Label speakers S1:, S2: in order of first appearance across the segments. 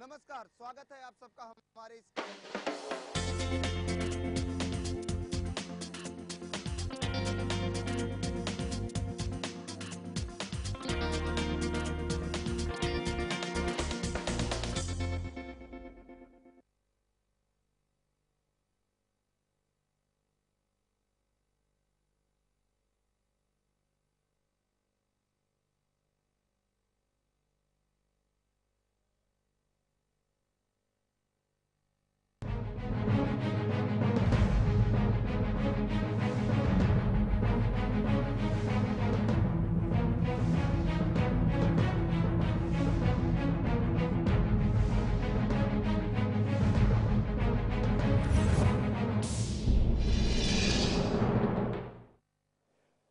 S1: नमस्कार, स्वागत है आप सबका हमारे इस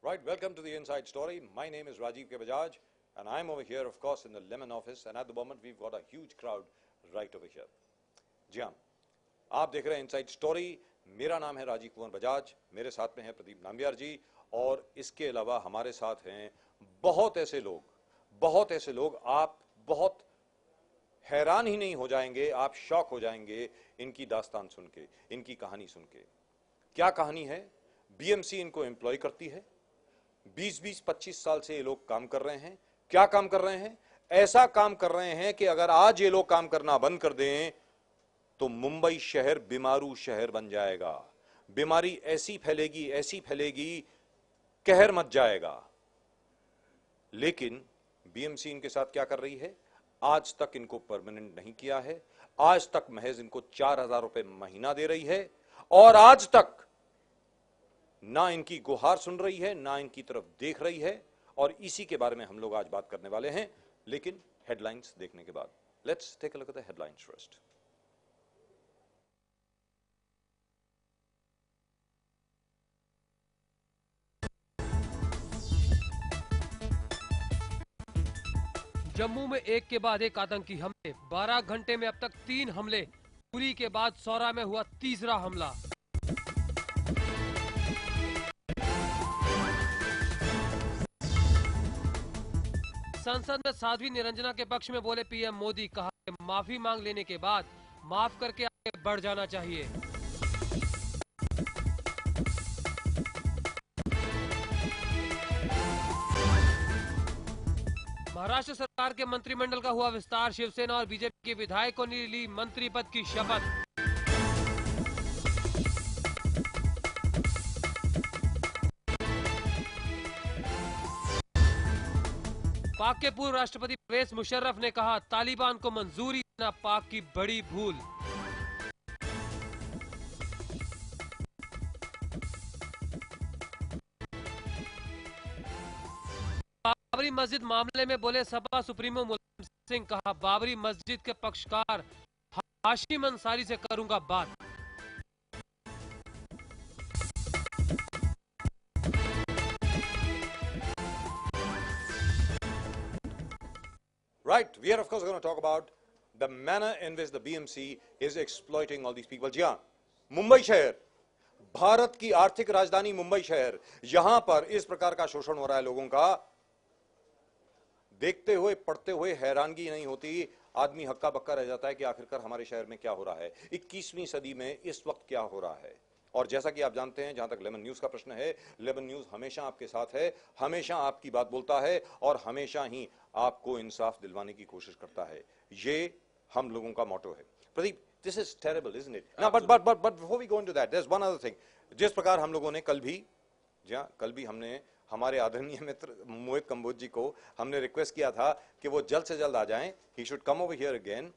S2: Right, welcome to the Inside Story. My name is Rajiv K. Bajaj, and I'm over here, of course, in the Lemon office. And at the moment, we've got a huge crowd right over here. जी हाँ, आप देख रहे हैं inside story. मेरा नाम है राजीव कुमार बजाज, मेरे साथ में है प्रदीप नाम्बियार जी, और इसके अलावा हमारे साथ हैं बहुत ऐसे लोग, आप बहुत हैरान ही नहीं हो जाएंगे, आप शॉक हो जाएंगे इनकी दास्तान सुन के, इनकी कहानी सुन के। क्या कहानी है? बीएमसी इनको एम्प्लॉय करती है, 20-20, 25 साल से ये लोग काम कर रहे हैं। क्या काम कर रहे हैं? ऐसा काम कर रहे हैं कि अगर आज ये लोग काम करना बंद कर दें तो मुंबई शहर बीमारू शहर बन जाएगा। बीमारी ऐसी फैलेगी, कहर मच जाएगा। लेकिन बीएमसी इनके साथ क्या कर रही है? आज तक इनको परमानेंट नहीं किया है, आज तक महज इनको 4,000 रुपए महीना दे रही है, और आज तक ना इनकी गुहार सुन रही है, ना इनकी तरफ देख रही है। और इसी के बारे में हम लोग आज बात करने वाले हैं, लेकिन हेडलाइंस देखने के बाद। Let's take a look at the headlines first.
S3: Jammu में एक के बाद एक आतंकी हमले, 12 घंटे में अब तक 3 हमले। पुरी के बाद सौरा में हुआ तीसरा हमला। संसद में साध्वी निरंजना के पक्ष में बोले पीएम मोदी, कहा कि माफी मांग लेने के बाद माफ करके आगे बढ़ जाना चाहिए। महाराष्ट्र सरकार के मंत्रिमंडल का हुआ विस्तार, शिवसेना और बीजेपी के विधायकों ने ली मंत्री पद की शपथ। पाक के पूर्व राष्ट्रपति परवेज मुशर्रफ ने कहा, तालिबान को मंजूरी देना पाक की बड़ी भूल। बाबरी मस्जिद मामले में बोले सपा सुप्रीमो मुलायम सिंह, कहा बाबरी मस्जिद के पक्षकार हाशिम अंसारी से करूंगा बात।
S2: Right, we are of course going to talk about the manner in which the BMC is exploiting all these people. जी हाँ, मुंबई शहर, भारत की आर्थिक राजधानी मुंबई शहर, यहां पर इस प्रकार का शोषण हो रहा है लोगों का, देखते हुए पढ़ते हुए हैरानगी नहीं होती। आदमी हक्का बक्का रह जाता है कि आखिरकार हमारे शहर में क्या हो रहा है, 21वीं सदी में इस वक्त क्या हो रहा है। और जैसा कि आप जानते हैं, जहां तक लेमन न्यूज का प्रश्न है, लेमन न्यूज हमेशा आपके साथ है, हमेशा आपकी बात बोलता है, और हमेशा ही आपको इंसाफ दिलवाने की कोशिश करता है। ये हम लोगों का मोटो है। Pradeep, this is terrible, isn't it? ना, but before we go into that, there is one other thing. जिस प्रकार हम लोगों ने कल भी हमने हमारे आदरणीय मित्र मोहित कंबोज जी को हमने रिक्वेस्ट किया था कि वो जल्द से जल्द आ जाएं, he should come over here again,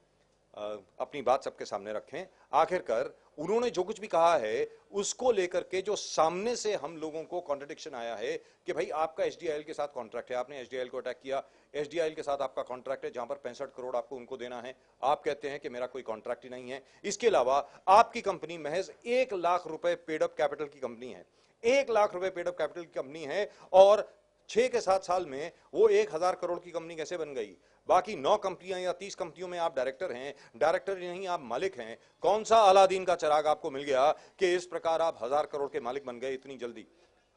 S2: अपनी बात सबके सामने रखें। आखिरकार उन्होंने जो कुछ भी कहा है उसको लेकर के जो सामने से हम लोगों को कॉन्ट्रडिक्शन आया है कि भाई आपका एचडीआईएल के साथ कॉन्ट्रैक्ट है, आपने एचडीआईएल को अटैक किया, एचडीआईएल के साथ आपका कॉन्ट्रैक्ट है जहां पर 65 करोड़ आपको उनको देना है, आप कहते हैं कि मेरा कोई कॉन्ट्रैक्ट ही नहीं है। इसके अलावा आपकी कंपनी महज 1 लाख रुपए पेड अप कैपिटल की कंपनी है, 1 लाख रुपए पेड अप कैपिटल की कंपनी है, और 6 के 7 साल में वो 1000 करोड़ की कंपनी कैसे बन गई? बाकी 9 कंपनियां या 30 कंपनियों में आप डायरेक्टर हैं, डायरेक्टर ही नहीं आप मालिक हैं। कौन सा अलादीन का चिराग आपको मिल गया कि इस प्रकार आप 1000 करोड़ के मालिक बन गए इतनी जल्दी?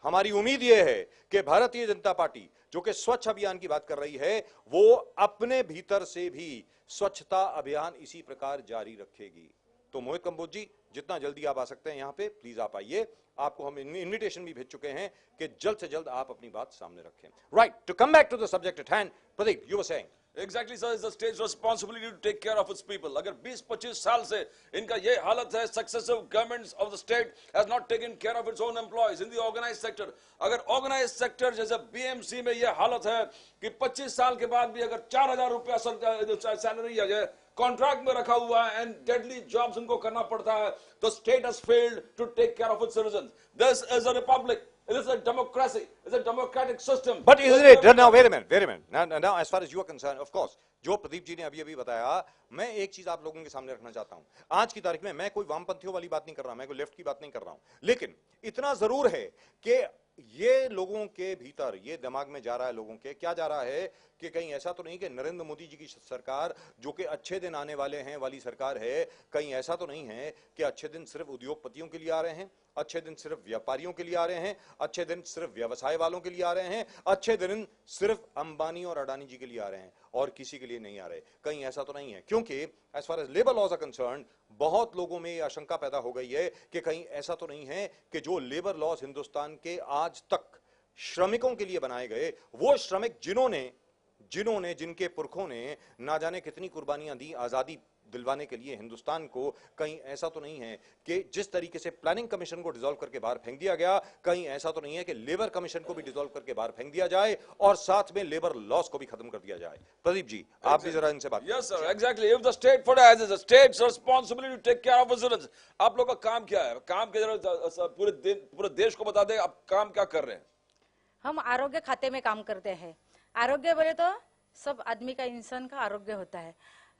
S2: हमारी उम्मीद यह है कि भारतीय जनता पार्टी जो कि स्वच्छ अभियान की बात कर रही है, वो अपने भीतर से भी स्वच्छता अभियान इसी प्रकार जारी रखेगी। तो मोहित कंबोज जी, जितना जल्दी आप आ सकते हैं यहां पे प्लीज आप आइए। आपको हम इनविटेशन भी भेज चुके हैं कि जल्द से जल्द आप अपनी बात सामने रखें। Right, to come back to the subject at hand, Pradeep, you were saying.
S4: Exactly, sir. It's the state's responsibility to take care of its people. अगर 20-25 साल से इनका ये हालत है, successive governments of the state has not taken care of its own employees in the organized sector. अगर organized sector जैसे BMC में ये हालत है कि 25 साल के बाद भी अगर 4,000 रुपया सैलरी या कॉन्ट्रैक्ट में रखा हुआ है एंड डेडली जॉब्स उनको करना पड़ता है, तो state has failed to take care of its citizens. This is a republic. It is a democracy. It's a democratic system.
S2: But isn't it? Now, wait a minute. Now, as far as you are concerned, of course, जो प्रदीप जी ने अभी बताया, मैं एक चीज आप लोगों के सामने रखना चाहता हूं. आज की तारीख में मैं कोई वामपंथियों वाली बात नहीं कर रहा, मैं कोई लेफ्ट की बात नहीं कर रहा हूं, लेकिन इतना जरूर है कि ये लोगों के भीतर, ये दिमाग में जा रहा है लोगों के, क्या जा रहा है कि कहीं ऐसा तो नहीं कि नरेंद्र मोदी जी की सरकार जो कि अच्छे दिन आने वाले हैं वाली सरकार है, कहीं ऐसा तो नहीं है कि अच्छे दिन सिर्फ उद्योगपतियों के लिए आ रहे हैं, अच्छे दिन सिर्फ व्यापारियों के लिए आ रहे हैं, अच्छे दिन सिर्फ व्यवसाय वालों के लिए आ रहे हैं, अच्छे दिन सिर्फ अंबानी और अडानी जी के लिए आ रहे हैं और किसी के लिए नहीं आ रहे. कहीं ऐसा तो नहीं है, क्योंकि as far as labour laws are concerned, बहुत लोगों में यह आशंका पैदा हो गई है कि कहीं ऐसा तो नहीं है कि जो लेबर लॉज हिंदुस्तान के आज तक श्रमिकों के लिए बनाए गए, वो श्रमिक जिन्होंने जिनके पुरखों ने ना जाने कितनी कुर्बानियां दी आजादी दिलवाने के लिए हिंदुस्तान को, कहीं ऐसा तो नहीं है कि जिस तरीके से प्लानिंग कमीशन को डिसॉल्व करके बाहर फेंक दिया गया, कहीं ऐसा तो नहीं है कि लेबर कमीशन को भी डिसॉल्व करके बाहर फेंक दिया जाए और साथ में लेबर लॉस को भी खत्म कर दिया जाए. प्रदीप जी, आप भी जरा इनसे बात.
S4: Yes, sir. Exactly. If the state for as is the state's responsibility to take care of its citizens. आप लोग का काम क्या है? काम के जरा पूरे देश को बता दें, आप काम क्या कर रहे हैं?
S5: हम आरोग्य खाते में काम करते हैं. आरोग्य बोले तो सब आदमी का, इंसान का आरोग्य होता है.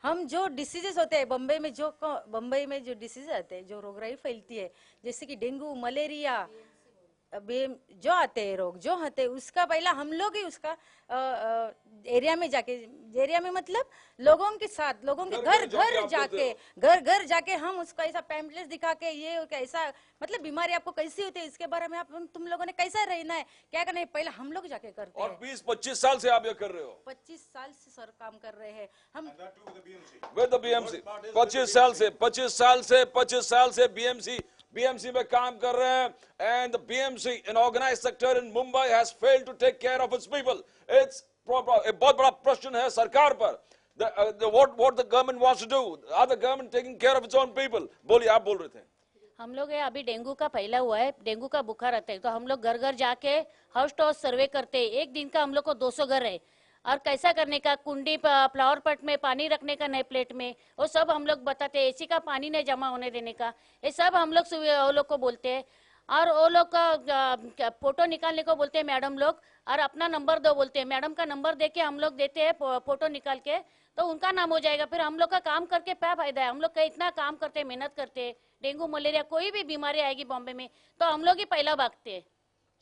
S5: हम जो डिसीजेस होते हैं बम्बई में जो डिसीज आते हैं, जो रोगराई फैलती है, जैसे कि डेंगू, मलेरिया, जो आते हैं रोग जो आते हैं, उसका पहला हम लोग ही उसका एरिया में जाके, एरिया में मतलब लोगों के साथ, लोगों के घर घर जाके हम उसका ऐसा पैम्पलेट्स दिखा के, ये कैसा मतलब बीमारी आपको कैसी होती है, इसके बारे में आप तुम लोगों ने कैसा रहना है, क्या करना है, पहले हम लोग जाके करते हैं.
S4: और 20-25 साल से आप ये कर रहे हो?
S5: 25 साल से सर काम कर रहे हैं हम
S4: विद द बीएमसी. 25 साल से बीएमसी में काम कर रहे हैं. And the BMC in organised sector in Mumbai has failed to take care of its people. It's एक बहुत बड़ा प्रश्न है सरकार पर. what the government wants to do. Are the government taking care of its own people? बोलिए, आप बोल रहे थे.
S6: हम लोग अभी डेंगू का फैला हुआ है, डेंगू का बुखार आता है, तो हम लोग घर घर जाके हाउस टू हाउस सर्वे करते हैं. एक दिन का हम लोग को 200 घर है, और कैसा करने का, कुंडी फ्लावर पॉट में पानी रखने का, नए प्लेट में, वो सब हम लोग बताते हैं. एसी का पानी नहीं जमा होने देने का, ये सब हम लोग वो लोग को बोलते हैं. और वो लोग का फोटो निकालने को बोलते हैं मैडम लोग, और अपना नंबर दो बोलते हैं. मैडम का नंबर दे के हम लोग देते हैं फोटो निकाल के, तो उनका नाम हो जाएगा. फिर हम लोग का काम करके क्या फायदा है? हम लोग इतना काम करते हैं, मेहनत करते हैं. डेंगू मलेरिया कोई भी बीमारी आएगी बॉम्बे में तो हम लोग ही पहला भागते हैं.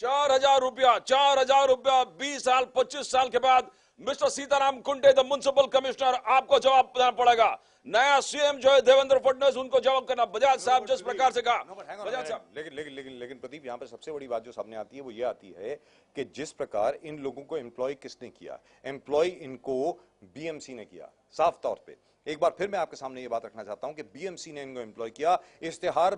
S4: 4,000 रुपया 20 साल 25 साल के बाद mister Sitaram Kunte, the municipal commissioner, आपको जवाब देना पड़ेगा. नया सीएम जो है देवेंद्र फडणवीस, उनको जवाब करना. बजाज साहब जिस प्रकार से कहा, बजाज साहब.
S2: लेकिन प्रदीप, यहाँ पे सबसे बड़ी बात जो सामने आती है वो ये आती है कि जिस प्रकार इन लोगों को एम्प्लॉय किसने किया, एम्प्लॉय इनको बीएमसी ने किया. साफ तौर पे एक बार फिर मैं आपके सामने ये बात रखना चाहता हूं कि बीएमसी ने इनको एम्प्लॉय किया. इश्तेहार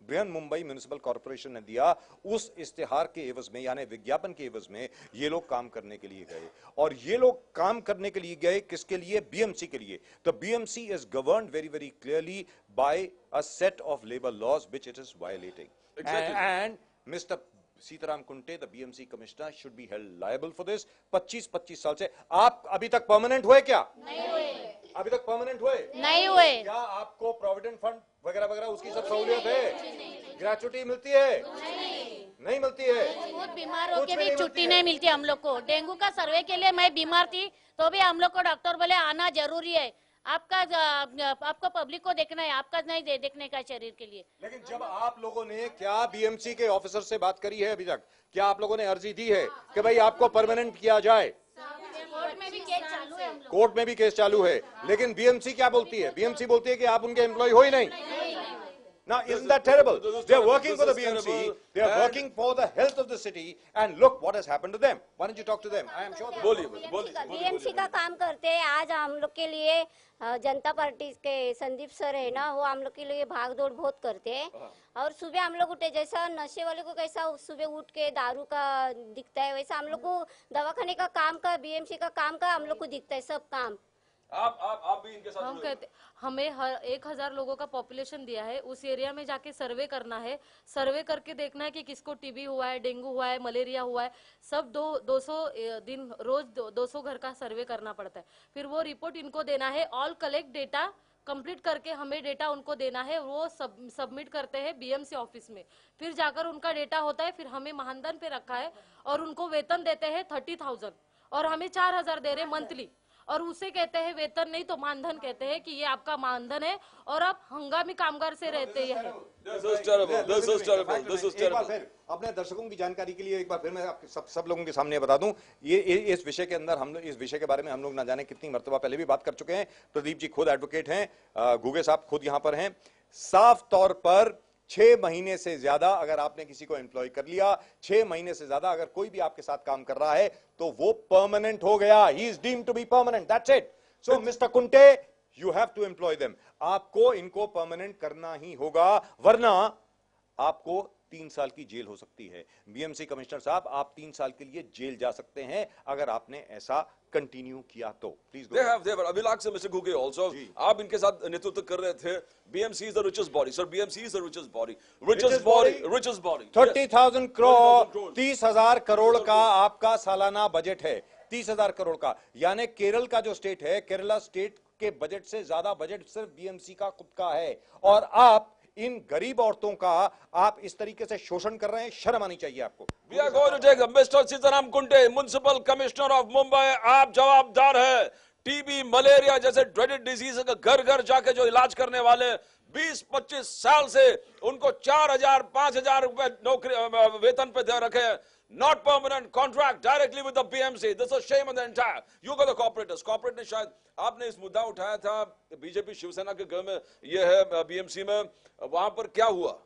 S2: बृहन मुंबई म्युनिसिपल कॉर्पोरेशन ने दिया, उस इश्तेहार के एवज में, यानी विज्ञापन के एवज में ये लोग काम करने के लिए गए. और ये लोग काम करने के लिए गए किसके लिए? बीएमसी के लिए. तो BMC is governed very very clearly by a set of labour laws which it is violating. And mister Sitaram Kunte, the BMC commissioner, should be held liable for this. 25 साल से आप अभी तक परमानेंट हुए क्या?
S6: नहीं हुए.
S2: अभी तक परमानेंट हुए
S6: नहीं हुए.
S2: क्या आपको प्रोविडेंट फंड वगैरह वगैरह उसकी सब सहूलियत है? ग्रेचुटी मिलती है? नहीं मिलती है.
S6: खुद बीमार होके भी छुट्टी नहीं मिलती हम लोग को. डेंगू का सर्वे के लिए मैं बीमार थी तो भी हम लोग को डॉक्टर बोले आना जरूरी है, आपको पब्लिक को देखना है, आपका नहीं देखने का शरीर के लिए.
S2: लेकिन जब आप लोगों ने क्या बीएमसी के ऑफिसर से बात करी है अभी तक? क्या आप लोगों ने अर्जी दी है कि भाई आपको परमानेंट किया जाए?
S6: कोर्ट में भी केस चालू है.
S2: कोर्ट में भी केस चालू है, लेकिन बीएमसी क्या बोलती है? बीएमसी बोलती है कि आप उनके एम्प्लॉय हो ही नहीं. Now, isn't that terrible?
S4: This is
S2: They're
S4: terrible.
S2: working for the
S4: This is
S2: BMC.
S4: terrible.
S2: They are
S4: And-
S2: working for the health of the city. And look what has happened to them. Why don't you talk to them? I am sure.
S7: BMC का काम करते हैं। आज हम लोग के लिए जनता party के संदीप सर है ना, वो हम लोग के लिए भाग दौड़ बहुत करते हैं। और सुबह हम लोग उठे, जैसा नशे वाले को कैसा सुबह उठ के दारू का दिखता है, वैसा हम लोग को दवाखाने का काम का, बीएमसी का काम का हम लोग को दिखता है सब काम।
S4: आप भी इनके साथ
S5: हम कहते हमें 1000 लोगों का पॉपुलेशन दिया है, उस एरिया में जाके सर्वे करना है, सर्वे करके देखना है कि किसको टीबी हुआ है, डेंगू हुआ है, मलेरिया हुआ है, सब 200 दिन रोज 200 घर का सर्वे करना पड़ता है। फिर वो रिपोर्ट इनको देना है, ऑल कलेक्ट डेटा कंप्लीट करके हमें डेटा उनको देना है, वो सबमिट करते हैं बीएमसी ऑफिस में। फिर जाकर उनका डेटा होता है, फिर हमें महानदन पे रखा है और उनको वेतन देते हैं 30,000 और हमें 4000 दे रहे मंथली। और उसे कहते हैं वेतन नहीं तो मानधन कहते हैं कि ये आपका मानधन है और आप हंगामी कामगार से रहते हैं।
S2: एक बार फिर अपने दर्शकों की जानकारी के लिए एक बार फिर मैं आपके सब लोगों के सामने बता दूं, ये इस विषय के अंदर हम लोग इस विषय के बारे में हम लोग ना जाने कितनी मर्तबा पहले भी बात कर चुके हैं। प्रदीप जी खुद एडवोकेट हैं, गुगे साहब खुद यहां पर हैं। साफ तौर पर 6 महीने से ज्यादा अगर आपने किसी को एम्प्लॉय कर लिया, 6 महीने से ज्यादा अगर कोई भी आपके साथ काम कर रहा है तो वो परमानेंट हो गया। He is deemed to be permanent, that's it. So mister Kunte, you have to employ them. आपको इनको परमानेंट करना ही होगा, वरना आपको 3 साल की जेल हो सकती है। बीएमसी कमिश्नर साहब, आप 3 साल के लिए जेल जा सकते हैं अगर आपने ऐसा कंटिन्यू किया तो। Please
S4: They have, I will ask Mr. Guge also. आप इनके साथ नेतृत्व कर रहे थे। BMC is the richest body. Sir, BMC is the richest body. Richest body.
S2: 30,000 crore, 30,000 crore का आपका सालाना बजट है, 30,000 करोड़ का। यानी केरल का जो स्टेट है, केरला स्टेट के बजट से ज्यादा बजट सिर्फ बीएमसी का खुद का है। और आप इन गरीब औरतों का आप इस तरीके से शोषण कर रहे हैं, शर्म आनी चाहिए आपको।
S4: We are going to take Mr. Sitaram Kunte, Municipal Commissioner of Mumbai. आप जवाबदार है टीबी, मलेरिया जैसे ड्रेडेड डिजीज का घर घर जाके जो इलाज करने वाले 20-25 साल से उनको 4,000 5,000 रुपए नौकरी वेतन पे दे रखे हैं। Not permanent contract directly with the BMC. This is a shame on the entire. You got the corporators. Corporate ने शायद आपने इस मुद्दा उठाया था बीजेपी शिवसेना के घर में, ये है बीएमसी में, वहां पर क्या हुआ?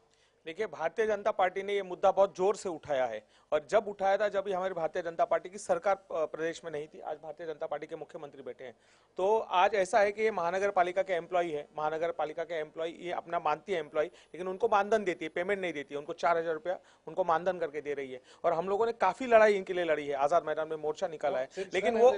S8: देखिए, भारतीय जनता पार्टी ने ये मुद्दा बहुत जोर से उठाया है और जब उठाया था जब हमारी भारतीय जनता पार्टी की सरकार प्रदेश में नहीं थी। आज भारतीय जनता पार्टी के मुख्यमंत्री बैठे हैं, तो आज ऐसा है कि ये महानगर पालिका के एम्प्लॉय है, महानगर पालिका के एम्प्लॉय ये अपना मानती है एम्प्लॉय, लेकिन उनको मानधन देती है, पेमेंट नहीं देती है। उनको 4,000 रुपया उनको मानधन करके दे रही है। और हम लोगों ने काफी लड़ाई इनके लिए लड़ी है, आजाद मैदान में मोर्चा निकाला है, लेकिन वो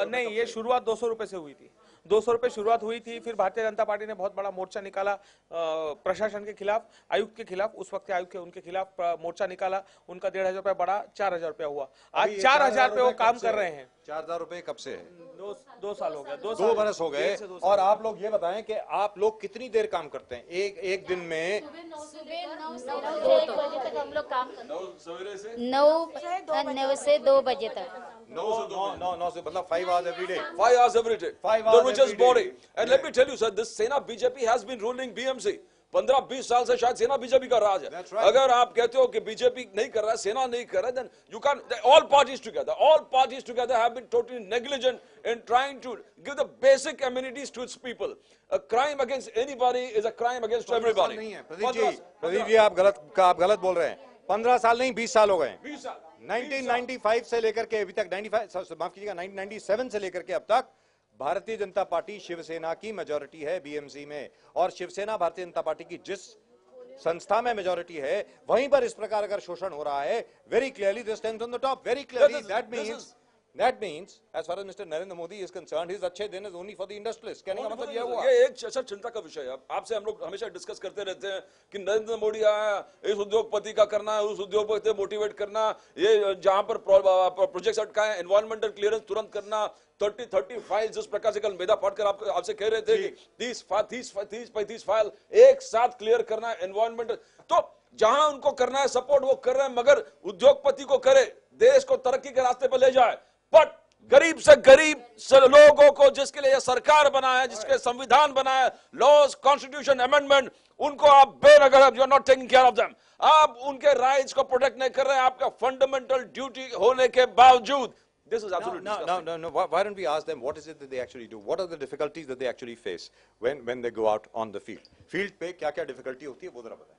S8: नहीं, ये शुरुआत 200 रुपए से हुई थी, 200 रुपए शुरुआत हुई थी। फिर भारतीय जनता पार्टी ने बहुत बड़ा मोर्चा निकाला प्रशासन के खिलाफ, आयुक्त के खिलाफ, उस वक्त आयुक्त के उनके खिलाफ मोर्चा निकाला। उनका 1,500 रुपया बढ़ा, 4,000 रुपया हुआ। आज 4,000 पे वो काम कर रहे हैं।
S2: 4,000 रुपए कब से है?
S8: 2 साल हो गया,
S2: 2 बरस हो गए। और आप लोग ये बताएं कि आप लोग कितनी देर काम करते हैं एक दिन में?
S6: 9 बजे तक हम लोग काम करते हैं। 9 से 2 बजे तक।
S2: 9 से मतलब 5 hours every day.
S4: 5 hours every day.
S2: 5
S4: The
S2: hours
S4: richest
S2: every day.
S4: body. And let me tell you, sir, this Sena BJP has been ruling BMC. 15-20 साल से शायद सेना बीजेपी का राज है।
S2: That's right.
S4: अगर आप कहते हो कि बीजेपी नहीं कर रहा है, सेना नहीं कर रहा है, then you can't. All parties together have been totally negligent in trying to give the basic amenities to its people. A crime against anybody is a crime against everybody.
S2: नहीं है प्रदीप जी, आप गलत बोल रहे हैं। 15 साल नहीं, 20 साल हो गए।
S4: 20 साल
S2: 1995 से लेकर के अभी तक 95 माफ कीजिएगा 1997 से लेकर के अब तक भारतीय जनता पार्टी शिवसेना की मेजॉरिटी है बीएमसी में। और शिवसेना भारतीय जनता पार्टी की जिस संस्था में मेजॉरिटी है, वहीं पर इस प्रकार अगर शोषण हो रहा है, very clearly this stands on the top, very clearly. That means, as far as Mr. Narendra Modi is concerned, his अच्छे दिन is only for the industrialists. कहने का मतलब ये हुआ।
S4: ये एक अच्छा चिंता का विषय है। आपसे हम लोग हमेशा डिस्कस करते रहते हैं कि नरेंद्र मोदी आया, इस उद्योगपति का करना है, उस उद्योगपति मोटिवेट करना, ये जहां पर प्रोजेक्ट्स अटकाए, एनवायरमेंटल क्लियरेंस तुरंत करना, 30 फाइल, जिस प्रकार से कल मेधा पाटकर आपसे कह रहे थे कि 30-35 फाइल एक साथ क्लियर करना है एनवायरमेंटल। तो जहां उनको करना है सपोर्ट वो कर रहे हैं, मगर उद्योगपति को करे, देश को तरक्की के रास्ते पर ले जाए। बट गरीब से गरीब लोगों को जिसके लिए सरकार बना है, जिसके संविधान बना है, लॉज, कॉन्स्टिट्यूशन अमेंडमेंट, उनको आप बेनगर, you are not taking care of them. आप उनके राइट्स को प्रोटेक्ट नहीं कर रहे हैं। आपका फंडामेंटल ड्यूटी होने के बावजूद This is absolutely disgusting.
S2: No. Why don't we ask them what is it that they actually do? What are the difficulties that they actually face when they go out on the field? Field पे क्या-क्या difficulty होती है वो जरा बताएं.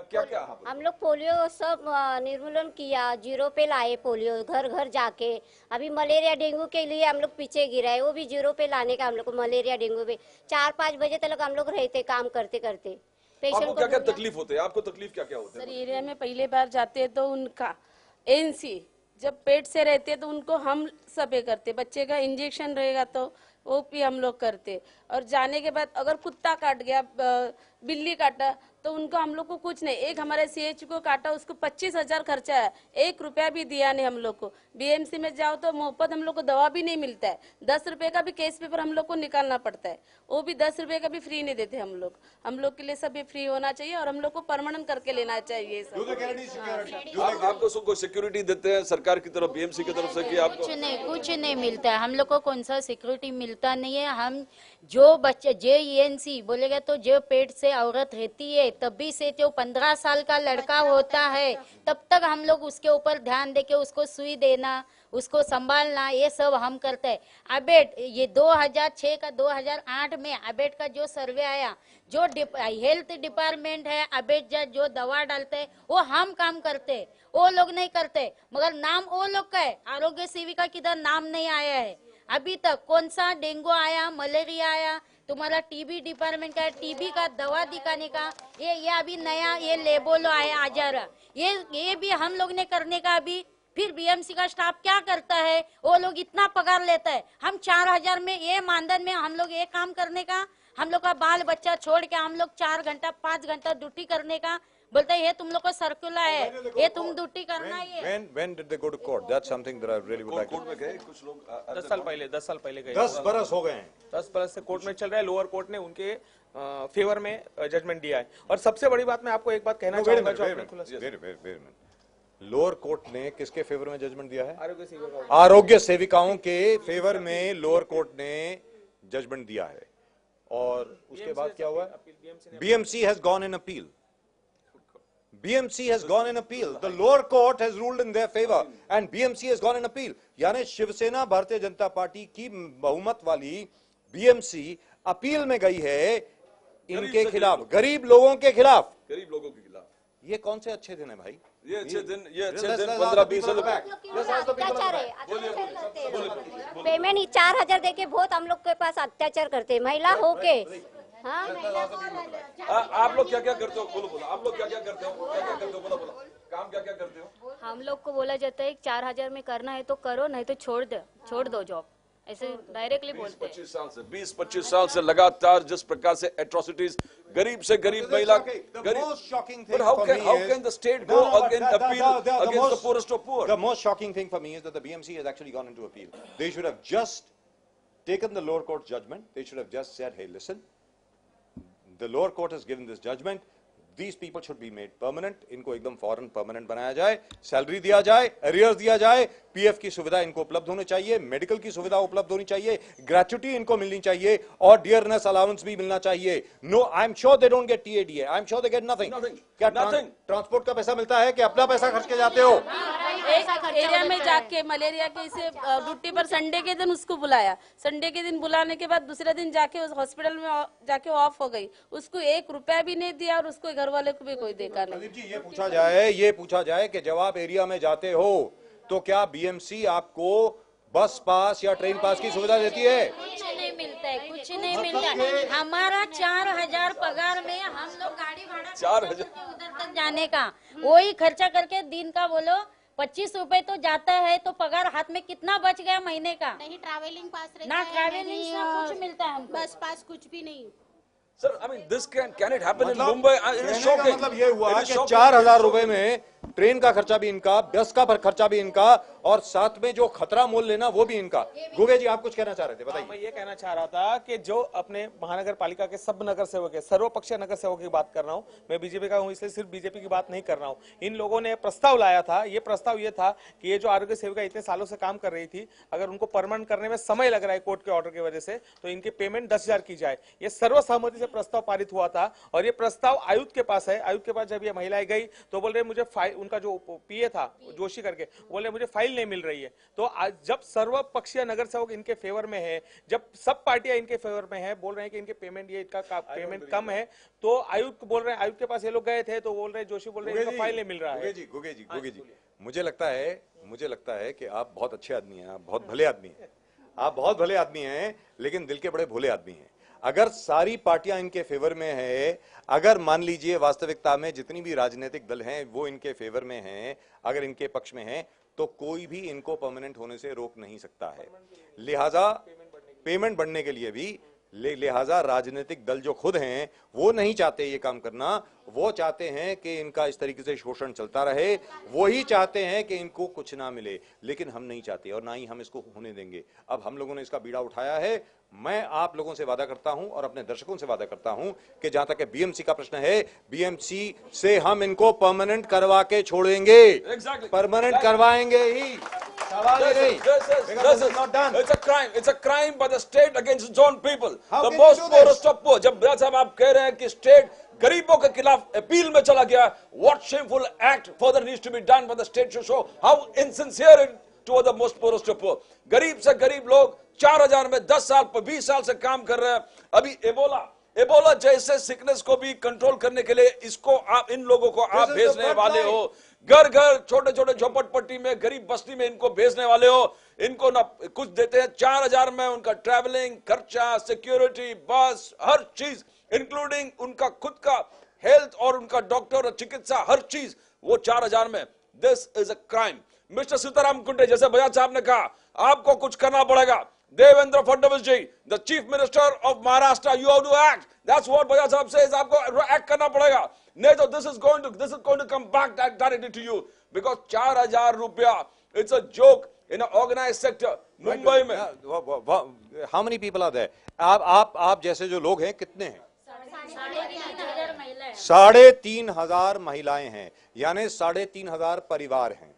S4: क्या
S7: हम लोग पोलियो सब निर्मूलन किया, 0 पे लाए पोलियो घर घर जाके। अभी मलेरिया डेंगू के लिए हम लोग पीछे गिरा है, वो भी 0 पे लाने का हम लोग को मलेरिया डेंगू पे 4-5 बजे तक हम लोग रहते काम करते करते।
S4: आपको क्या क्या तकलीफ होते है? आपको तकलीफ क्या क्या होते है?
S9: सर एरिया में पहले बार जाते हैं तो उनका एनसी जब पेट से रहते हैं तो उनको हम सबे करते, बच्चे का इंजेक्शन रहेगा तो वो भी हम लोग करते। और जाने के बाद अगर कुत्ता काट गया, बिल्ली काटा तो उनको हम लोग को कुछ नहीं, एक हमारे सीएच को काटा उसको 25,000 खर्चा है, 1 रुपया भी दिया नहीं हम लोग को। बीएमसी में जाओ तो मुफ्त हम लोग को दवा भी नहीं मिलता है, 10 रुपए का भी केस पेपर हम लोग को निकालना पड़ता है, वो भी 10 रुपए का भी फ्री नहीं देते हम लोग के लिए सब ये फ्री होना चाहिए और हम लोग को परमानेंट करके लेना चाहिए।
S4: आपको कोई सिक्योरिटी देते हैं सरकार की तरफ, बीएमसी की तरफ से कि आपको?
S6: कुछ नहीं मिलता है हम लोग को, कौन सा सिक्योरिटी मिलता नहीं है। हम जो बच्चे JENC बोलेगा तो जो पेट से औरत रहती है तभी से जो 15 साल का लड़का होता है तब तक हम लोग उसके ऊपर ध्यान देके उसको सुई देना, उसको संभालना, ये सब हम करते हैं। अबेट ये 2006 का 2008 में अबेट का जो सर्वे आया, जो हेल्थ डिपार्टमेंट है अबेट जो दवा डालते हैं वो हम काम करते हैं, वो लोग नहीं करते। मगर नाम वो लोग का है, आरोग्य सेविका किधर नाम नहीं आया है अभी तक। कौन सा डेंगू आया, मलेरिया आया, तुम्हारा टीबी डिपार्टमेंट का टीबी का दवा दिखाने का ये अभी नया ये लेबोलो आया आ जा रहा, ये भी हम लोग ने करने का अभी। फिर बीएमसी का स्टाफ क्या करता है, वो लोग इतना पगार लेता है, हम 4,000 में ये मानधन में हम लोग ये काम करने का, हम लोग का बाल बच्चा छोड़ के हम लोग 4 घंटा 5 घंटा ड्यूटी करने का बोलते हैं। ये तुम लोग को सर्कुलर है, ये तुम ड्यूटी करना है।
S2: When did they go to court? That's something that I really would like to.
S4: Court में गए कुछ लोग?
S8: 10 साल पहले गए।
S2: 10 बरस हो गए हैं।
S8: 10 बरस से कोर्ट में चल रहा है। लोअर कोर्ट ने उनके फेवर में जजमेंट दिया है। और सबसे बड़ी बात मैं आपको एक बात कहना चाहूंगा जो आपने खुला
S2: लोअर कोर्ट ने किसके फेवर में जजमेंट दिया है?
S8: आरोग्य
S2: आरोग्य सेविकाओं के फेवर में लोअर कोर्ट ने जजमेंट दिया है। और उसके बाद क्या हुआ? BMC has gone in appeal. BMC has gone in appeal. The lower court has ruled in their favor and BMC has gone in appeal. यानी शिवसेना भारतीय जनता पार्टी की बहुमत वाली BMC अपील में गई है इनके खिलाफ, गरीब लोगों के खिलाफ। ये कौन से अच्छे दिन है भाई?
S4: ये अच्छे दिन 15-20 साल
S7: अत्याचार है। पेमेंट 4,000 देके बहुत हम लोग के पास अत्याचार करते हैं, महिला होके। हाँ,
S4: आप लोग क्या क्या करते हो? बोलो आप लोग क्या क्या करते हो? बोलो काम क्या क्या करते हो?
S6: हम लोग को बोला जाता है 4,000 में करना है तो करो, नहीं तो छोड़ दो जॉब, ऐसे डायरेक्टली बोलते हैं।
S4: 20-25 साल से लगातार जिस प्रकार से एट्रोसिटीज गरीब से गरीब महिला, but how can the state go against the poorest of poor?
S2: The most shocking thing for me is that the BMC has actually gone into appeal. They should have just taken the lower court judgment. They should have just said, hey, listen, the lower court has given this judgment. These people should be made permanent. इनको एकदम फौरन permanent बनाया जाए, salary दिया जाए, arrears दिया जाए, PF की सुविधा इनको उपलब्ध होनी चाहिए, मेडिकल की सुविधा उपलब्ध होनी चाहिए, ग्रेच्युटी इनको मिलनी चाहिए और डियरनेस अलाउंस भी मिलना चाहिए। No, I am sure they don't get TADA. I am sure they get nothing. क्या ट्रांसपोर्ट का पैसा मिलता है कि अपना पैसा खर्च के जाते हो?
S9: एक एरिया में जाके मलेरिया के इसे ड्यूटी पर संडे के दिन उसको बुलाया, संडे के दिन बुलाने के बाद दूसरे दिन जाके उस हॉस्पिटल में जाके ऑफ हो गई, उसको 1 रुपया भी नहीं दिया और उसको घर वाले को भी कोई देखा नहीं।
S2: जी ये पूछा जाए कि जब आप एरिया में जाते हो तो क्या BMC आपको बस पास या ट्रेन पास की सुविधा देती है?
S6: कुछ नहीं मिलता है, कुछ नहीं मिलता है। हमारा 4,000 पगार में हम लोग गाड़ी भाड़ा
S4: 4,000
S6: उधर तक जाने का वही खर्चा करके दिन का बोलो 25 रुपए तो जाता है, तो पगार हाथ में कितना बच गया महीने का?
S10: नहीं ट्रैवलिंग पास रहता
S6: ना
S10: है,
S6: ट्रैवलिंग से कुछ मिलता है हमको।
S10: बस पास कुछ भी नहीं।
S4: Sir, I mean, this can it happen in Mumbai? It is shocking.
S2: मतलब ये हुआ कि 4,000 रुपए में ट्रेन का खर्चा भी इनका, बस का खर्चा भी इनका और साथ में जो खतरा मोल लेना वो भी इनका। गुगे जी आप कुछ कहना चाह रहे थे, बताइए।
S8: मैं ये कहना चाह रहा था कि जो अपने महानगर पालिका के सब नगर सेवक है, सर्वपक्षीय नगर सेवक की बात कर रहा हूँ, मैं बीजेपी का हूँ इसलिए सिर्फ बीजेपी की बात नहीं कर रहा हूँ। इन लोगों ने प्रस्ताव लाया था, ये प्रस्ताव ये था कि ये जो आरोग्य सेविका इतने सालों से काम कर रही थी, अगर उनको परमानेंट करने में समय लग रहा है कोर्ट के ऑर्डर की वजह से, तो इनकी पेमेंट 10,000 की जाए। ये सर्वसहमति से प्रस्ताव पारित हुआ था और ये प्रस्ताव आयुक्त के पास है। आयुक्त के पास जब ये महिलाएं गई तो बोल रहे मुझे उनका जो PA था जोशी करके, बोले मुझे फाइल फाइल नहीं मिल रही है। तो आज जब सर्वपक्षीय नगर सेवक इनके फेवर में है, जब सब पार्टियां इनके फेवर में है, बोल रहे हैं कि इनके पेमेंट ये इनका पेमेंट कम है, तो आयुक्त बोल रहे हैं, आयुक्त के पास ये लोग गए थे तो बोल रहे हैं, जोशी बोल रहे हैं इनका फाइल नहीं मिल रहा है।
S2: गुगे जी मुझे लगता है कि आप बहुत अच्छे आदमी हैं, आप बहुत भले आदमी हैं, आप बहुत भले आदमी हैं, लेकिन दिल के बड़े भोले आदमी हैं। अगर सारी पार्टियां इनके फेवर में है, अगर मान लीजिए वास्तविकता में जितनी भी राजनीतिक दल हैं वो इनके फेवर में हैं, अगर इनके पक्ष में हैं, तो कोई भी इनको परमानेंट होने से रोक नहीं सकता है। लिहाजा पेमेंट बढ़ने के लिए भी लिहाजा राजनीतिक दल जो खुद हैं वो नहीं चाहते ये काम करना, वो चाहते हैं कि इनका इस तरीके से शोषण चलता रहे, वो ही चाहते हैं कि इनको कुछ ना मिले, लेकिन हम नहीं चाहते और ना ही हम इसको होने देंगे। अब हम लोगों ने इसका बीड़ा उठाया है। मैं आप लोगों से वादा करता हूं और अपने दर्शकों से वादा करता हूं कि जहां तक बीएमसी का प्रश्न है, बीएमसी से हम इनको परमानेंट करवा के छोड़ेंगे, परमानेंट करवाएंगे ही, सवाल ही नहीं।
S4: It's a crime by the state against its own people. The most poorest of poor. जब बयाज साहब आप कह रहे हैं कि स्टेट गरीबों के खिलाफ अपील में चला गया, what shameful act further needs to be done by the state to show how insincere it toward the most poorest of poor. गरीब से गरीब लोग 4000 में 10 साल 20 साल से काम कर रहे हैं। अभी एबोला जैसे सिकनेस को भी कंट्रोल करने के लिए इसको आप, इन लोगों को आप भेजने वाले हो, घर घर छोटे छोटे झोपड़पट्टी में गरीब बस्ती में इनको भेजने वाले हो। इनको ना कुछ देते हैं, 4000 में उनका ट्रैवलिंग खर्चा, सिक्योरिटी, बस, हर चीज इंक्लूडिंग उनका खुद का हेल्थ और उनका डॉक्टर और चिकित्सा, हर चीज वो 4000 में। This is a crime. Mister Sitaram Kunte, जैसे बजाज साहब ने कहा, आपको कुछ करना पड़ेगा। Devendra Fadnavis ji, the chief minister of Maharashtra, you have to act. That's what Bajaj साहब सेज, आपको एक्ट करना पड़ेगा, नहीं तो this is going to come back directly to you, because 4000 रुपया, it's a joke in organised sector. Mumbai में
S2: how many people are there? आप जैसे जो लोग हैं कितने हैं? 3500 महिलाएं हैं, यानी 3500 परिवार हैं।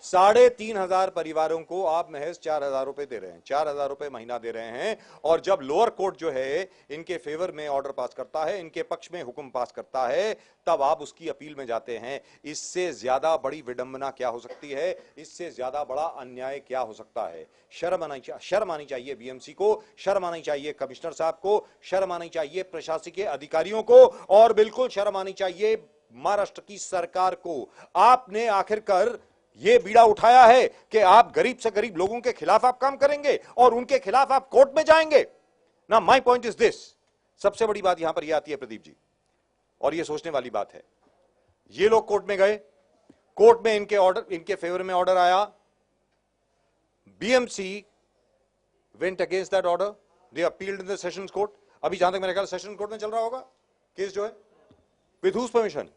S2: 3500 परिवारों को आप महज 4000 रुपए दे रहे हैं, 4000 रुपए महीना दे रहे हैं। और जब लोअर कोर्ट जो है इनके फेवर में ऑर्डर पास करता है, इनके पक्ष में हुक्म पास करता है, तब आप उसकी अपील में जाते हैं। इससे ज्यादा बड़ी विडंबना क्या हो सकती है? इससे ज्यादा बड़ा अन्याय क्या हो सकता है? शर्म आनी चाहिए बीएमसी को, शर्म आनी चाहिए कमिश्नर साहब को, शर्म आनी चाहिए प्रशासकीय अधिकारियों को, और बिल्कुल शर्म आनी चाहिए महाराष्ट्र की सरकार को। आपने आखिरकार ये बीड़ा उठाया है कि आप गरीब से गरीब लोगों के खिलाफ आप काम करेंगे और उनके खिलाफ आप कोर्ट में जाएंगे ना। माय पॉइंट इज दिस, सबसे बड़ी बात यहां पर यह आती है प्रदीप जी, और यह सोचने वाली बात है। ये लोग कोर्ट में गए, कोर्ट में इनके फेवर में ऑर्डर आया, BMC went against that order, they appealed in the sessions court. अभी जहां तक मेरे ख्याल सेशन कोर्ट में चल रहा होगा केस जो है, with whose permission?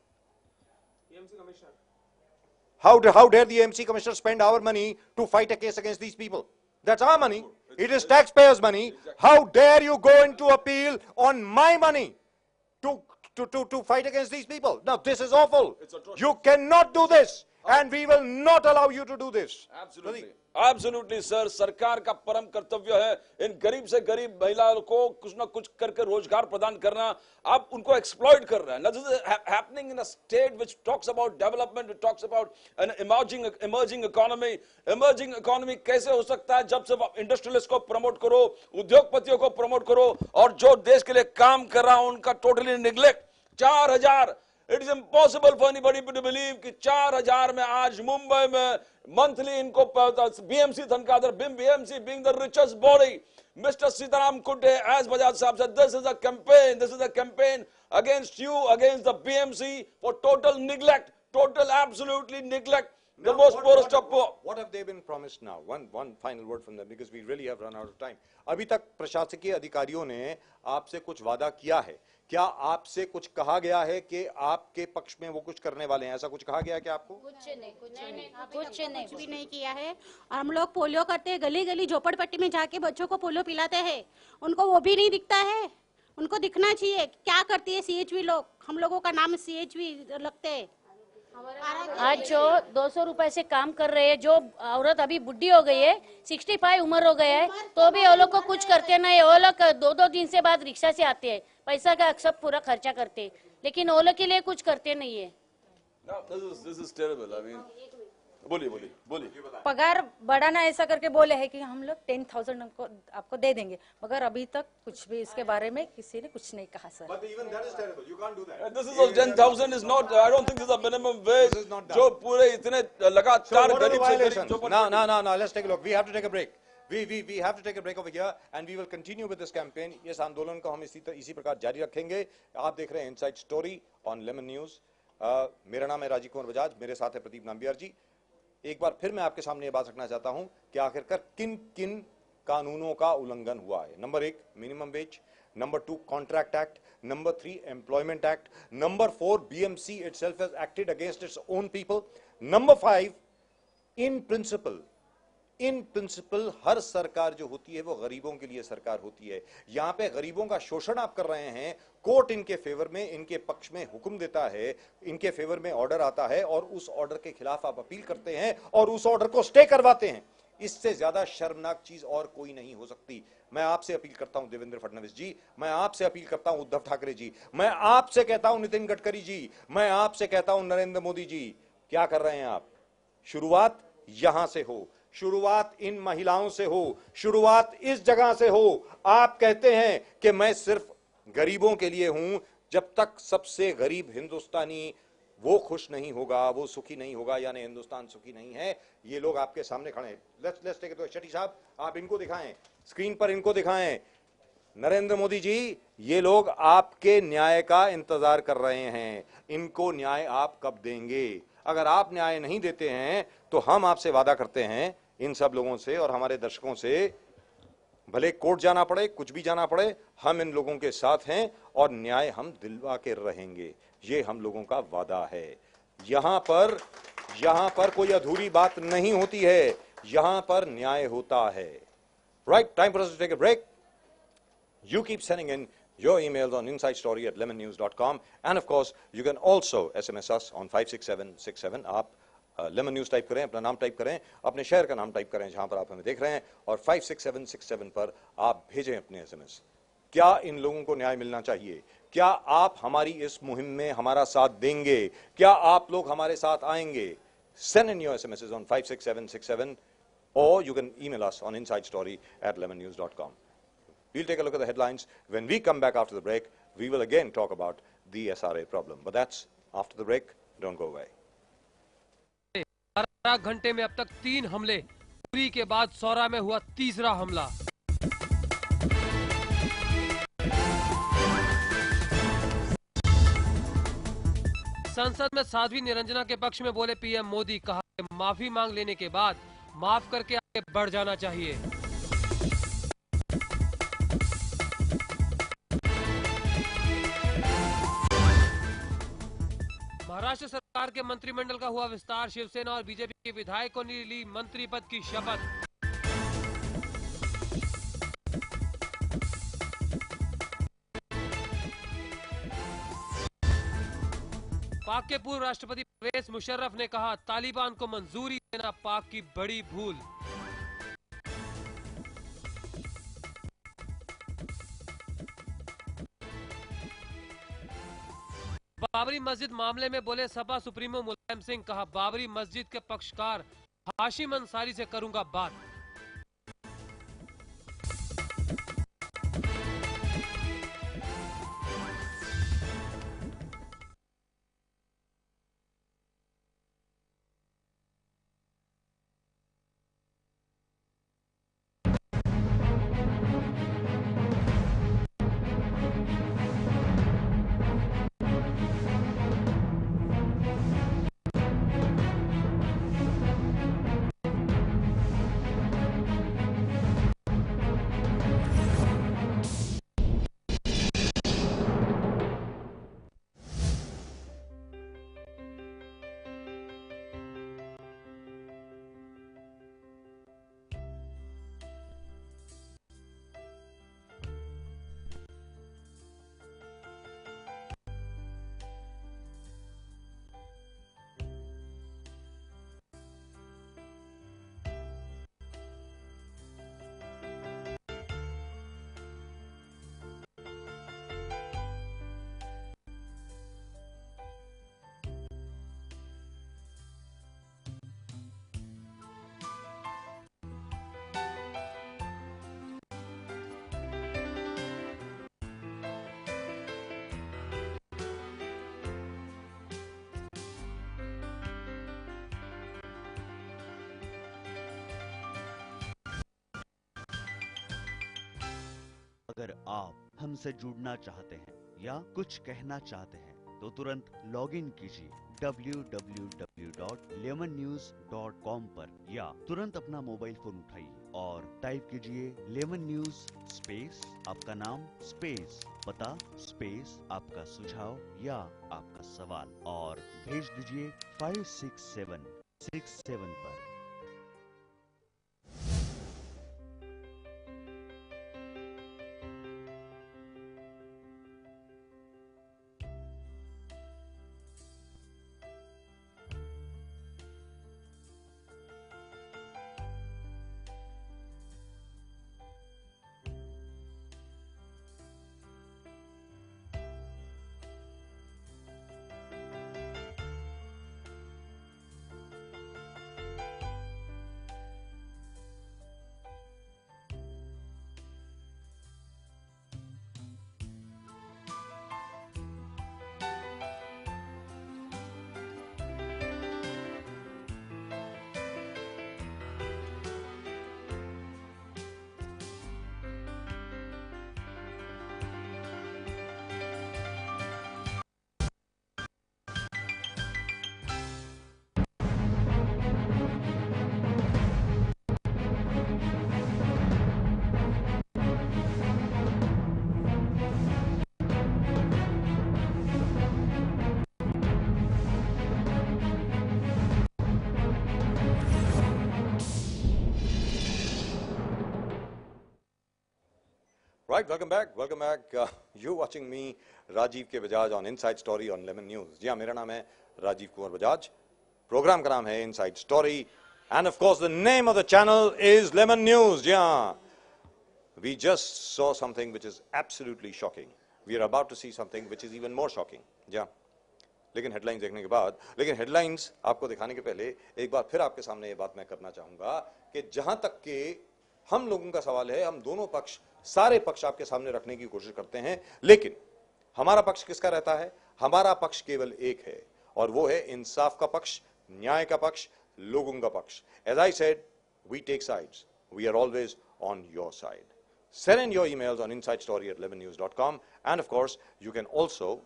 S2: How dare the AMC commissioner spend our money to fight a case against these people? That's our money. It is taxpayers' money. How dare you go into appeal on my money to fight against these people? Now this is awful. You cannot do this, and we will not allow you to do this.
S4: Absolutely, sir. सरकार का परम कर्तव्य है इन गरीब से गरीब महिलाओं को कुछ ना कुछ करके रोजगार प्रदान करना। आप उनको एक्सप्लॉइट कर रहे हैं। This is happening in a state which talks about development, which talks about an emerging economy. Emerging economy कैसे हो सकता है? जब से इंडस्ट्रियलिस्ट को प्रमोट करो, उद्योगपतियों को प्रमोट करो, और जो देश के लिए काम कर रहा है उनका totally neglect. 4000, it is impossible for anybody to believe कि 4000 में आज मुंबई में मंथली इनको बीएमसी धनकादर, BMC being the richest body, Mr. Sitaram Kunte, as Bajaj Saab said, this is a campaign against you, against the BMC for total neglect, total absolutely neglect the most poorest of poor.
S2: What have they been promised now? One final word from them, because we really have run out of time. अभी तक प्रशासकीय अधिकारियों ने आपसे कुछ वादा किया है? क्या आपसे कुछ कहा गया है कि आपके पक्ष में वो कुछ करने वाले हैं? ऐसा कुछ कहा गया है क्या आपको?
S10: कुछ भी नहीं किया है। और हम लोग पोलियो करते हैं, गली गली झोपड़पट्टी में जाके बच्चों को पोलियो पिलाते हैं, उनको वो भी नहीं दिखता है। उनको दिखना चाहिए क्या करती है सीएचवी लोग। हम लोगों का नाम सीएचवी लगते हैं।
S6: आज जो 200 रुपए से काम कर रहे हैं, जो औरत अभी बुढ़ी हो गई है, 65 उम्र हो गया है, तो भी वो लोग को कुछ करते नहीं। वो लोग 2-2 दिन से बाद रिक्शा से आते हैं, पैसा का सब पूरा खर्चा करते हैं, लेकिन वो लोग के लिए कुछ करते नहीं है।
S4: This is terrible. I mean, बोलिए बोलिए बोलिए।
S5: पगार बढ़ाना ऐसा करके बोले हैं कि हम लोग 10,000 आपको दे देंगे, मगर अभी तक कुछ भी इसके बारे में किसी ने कुछ नहीं कहा sir.
S2: But even that is terrible. You can't do that.
S4: This is 10,000 is not. I don't think this is a minimum wage.
S2: This is not done.
S4: जो पूरे इतने लगातार
S2: So what are the
S4: गरीब से
S2: violations?
S4: गरीब
S2: No. Let's take a look. We have to take a break. We have to take a break over here, and we will continue with this campaign. इस आंदोलन को हम इसी प्रकार जारी रखेंगे। आप देख रहे हैं inside story on lemon news. मेरा नाम है राजीव कुमार बजाज, मेरे साथ है प्रदीप नाम्बियार जी। एक बार फिर मैं आपके सामने ये बात रखना चाहता हूं कि आखिरकार किन किन कानूनों का उल्लंघन हुआ है। Number 1 minimum wage, number 2 contract act, number 3 employment act, number 4 BMC itself has acted against its own people, number 5 in principle हर सरकार जो होती है वो गरीबों के लिए सरकार होती है। यहां पे गरीबों का शोषण आप कर रहे हैं, कोर्ट इनके फेवर में, इनके पक्ष में हुक्म देता है, इनके फेवर में ऑर्डर आता है और उस ऑर्डर के खिलाफ आप अपील करते हैं और उस ऑर्डर को स्टे करवाते हैं। इससे ज्यादा शर्मनाक चीज और कोई नहीं हो सकती। मैं आपसे अपील करता हूं देवेंद्र फडणवीस जी, मैं आपसे अपील करता हूं उद्धव ठाकरे जी, मैं आपसे कहता हूं नितिन गडकरी जी, मैं आपसे कहता हूं नरेंद्र मोदी जी, क्या कर रहे हैं आप? शुरुआत यहां से हो, शुरुआत इन महिलाओं से हो, शुरुआत इस जगह से हो। आप कहते हैं कि मैं सिर्फ गरीबों के लिए हूं, जब तक सबसे गरीब हिंदुस्तानी वो खुश नहीं होगा, वो सुखी नहीं होगा, यानी हिंदुस्तान सुखी नहीं है। ये लोग आपके सामने खड़े हैं। Let's take it. शेट्टी साहब, आप इनको दिखाएं, स्क्रीन पर इनको दिखाएं। नरेंद्र मोदी जी, ये लोग आपके न्याय का इंतजार कर रहे हैं। इनको न्याय आप कब देंगे? अगर आप न्याय नहीं देते हैं तो हम आपसे वादा करते हैं, इन सब लोगों से और हमारे दर्शकों से, भले कोर्ट जाना पड़े, कुछ भी जाना पड़े, हम इन लोगों के साथ हैं और न्याय हम दिलवा के रहेंगे। ये हम लोगों का वादा है। यहां पर कोई अधूरी बात नहीं होती है, यहां पर न्याय होता है। Right, time for us to take a break. You keep sending in your emails on insidestory@lemonnews.com, and of course you can also SMS us on 56767। आप लेमन न्यूज टाइप करें, अपना नाम टाइप करें, अपने शहर का नाम टाइप करें जहां पर आप हमें देख रहे हैं, और 56767 पर आप भेजें अपने SMS। क्या इन लोगों को न्याय मिलना चाहिए? क्या आप हमारी इस मुहिम में हमारा साथ देंगे? क्या आप लोग हमारे साथ आएंगे? Send in your SMSs on 56767, or you can email us on insidestory@lemonnews.com. We'll take a look at the headlines. When we come back after the break, we will again talk about the SRA problem. But that's after the break. Don't go away.
S3: 12 घंटे में अब तक 3 हमले, पुरी के बाद सौरा में हुआ तीसरा हमला। संसद में साध्वी निरंजना के पक्ष में बोले पीएम मोदी, कहा कि माफी मांग लेने के बाद माफ करके आगे बढ़ जाना चाहिए। महाराष्ट्र सरकार के मंत्रिमंडल का हुआ विस्तार, शिवसेना और बीजेपी के विधायकों ने ली मंत्री पद की शपथ। पाक के पूर्व राष्ट्रपति परवेज मुशर्रफ ने कहा, तालिबान को मंजूरी देना पाक की बड़ी भूल। बाबरी मस्जिद मामले में बोले सपा सुप्रीमो मुलायम सिंह, कहा बाबरी मस्जिद के पक्षकार हाशिम अंसारी से करूंगा बात।
S11: अगर आप हमसे जुड़ना चाहते हैं या कुछ कहना चाहते हैं तो तुरंत लॉग इन कीजिए www.lemonnews.com पर या तुरंत अपना मोबाइल फोन उठाइए और टाइप कीजिए लेमन न्यूज स्पेस आपका नाम स्पेस पता स्पेस आपका सुझाव या आपका सवाल और भेज दीजिए 56767 पर।
S2: Right, welcome back. Welcome back. You're watching me, Rajiv K. Bajaj, on Inside Story on Lemon News. जी हाँ, मेरा नाम है राजीव कुमार बजाज. प्रोग्राम का नाम है Inside Story, and of course the name of the channel is Lemon News. जी हाँ, we just saw something which is absolutely shocking. We are about to see something which is even more shocking. जी हाँ, लेकिन headlines देखने के बाद, लेकिन headlines आपको दिखाने के पहले एक बार फिर आपके सामने ये बात मैं करना चाहूंगा कि जहां तक के हम लोगों का सवाल है, हम दोनों पक्ष, सारे पक्ष आपके सामने रखने की कोशिश करते हैं, लेकिन हमारा पक्ष किसका रहता है? हमारा पक्ष केवल एक है और वो है इंसाफ का पक्ष, न्याय का पक्ष, लोगों का पक्ष. As I said, we take sides. We are always on your side. Send in your emails on insidestory@lemonnews.com, and of course you can also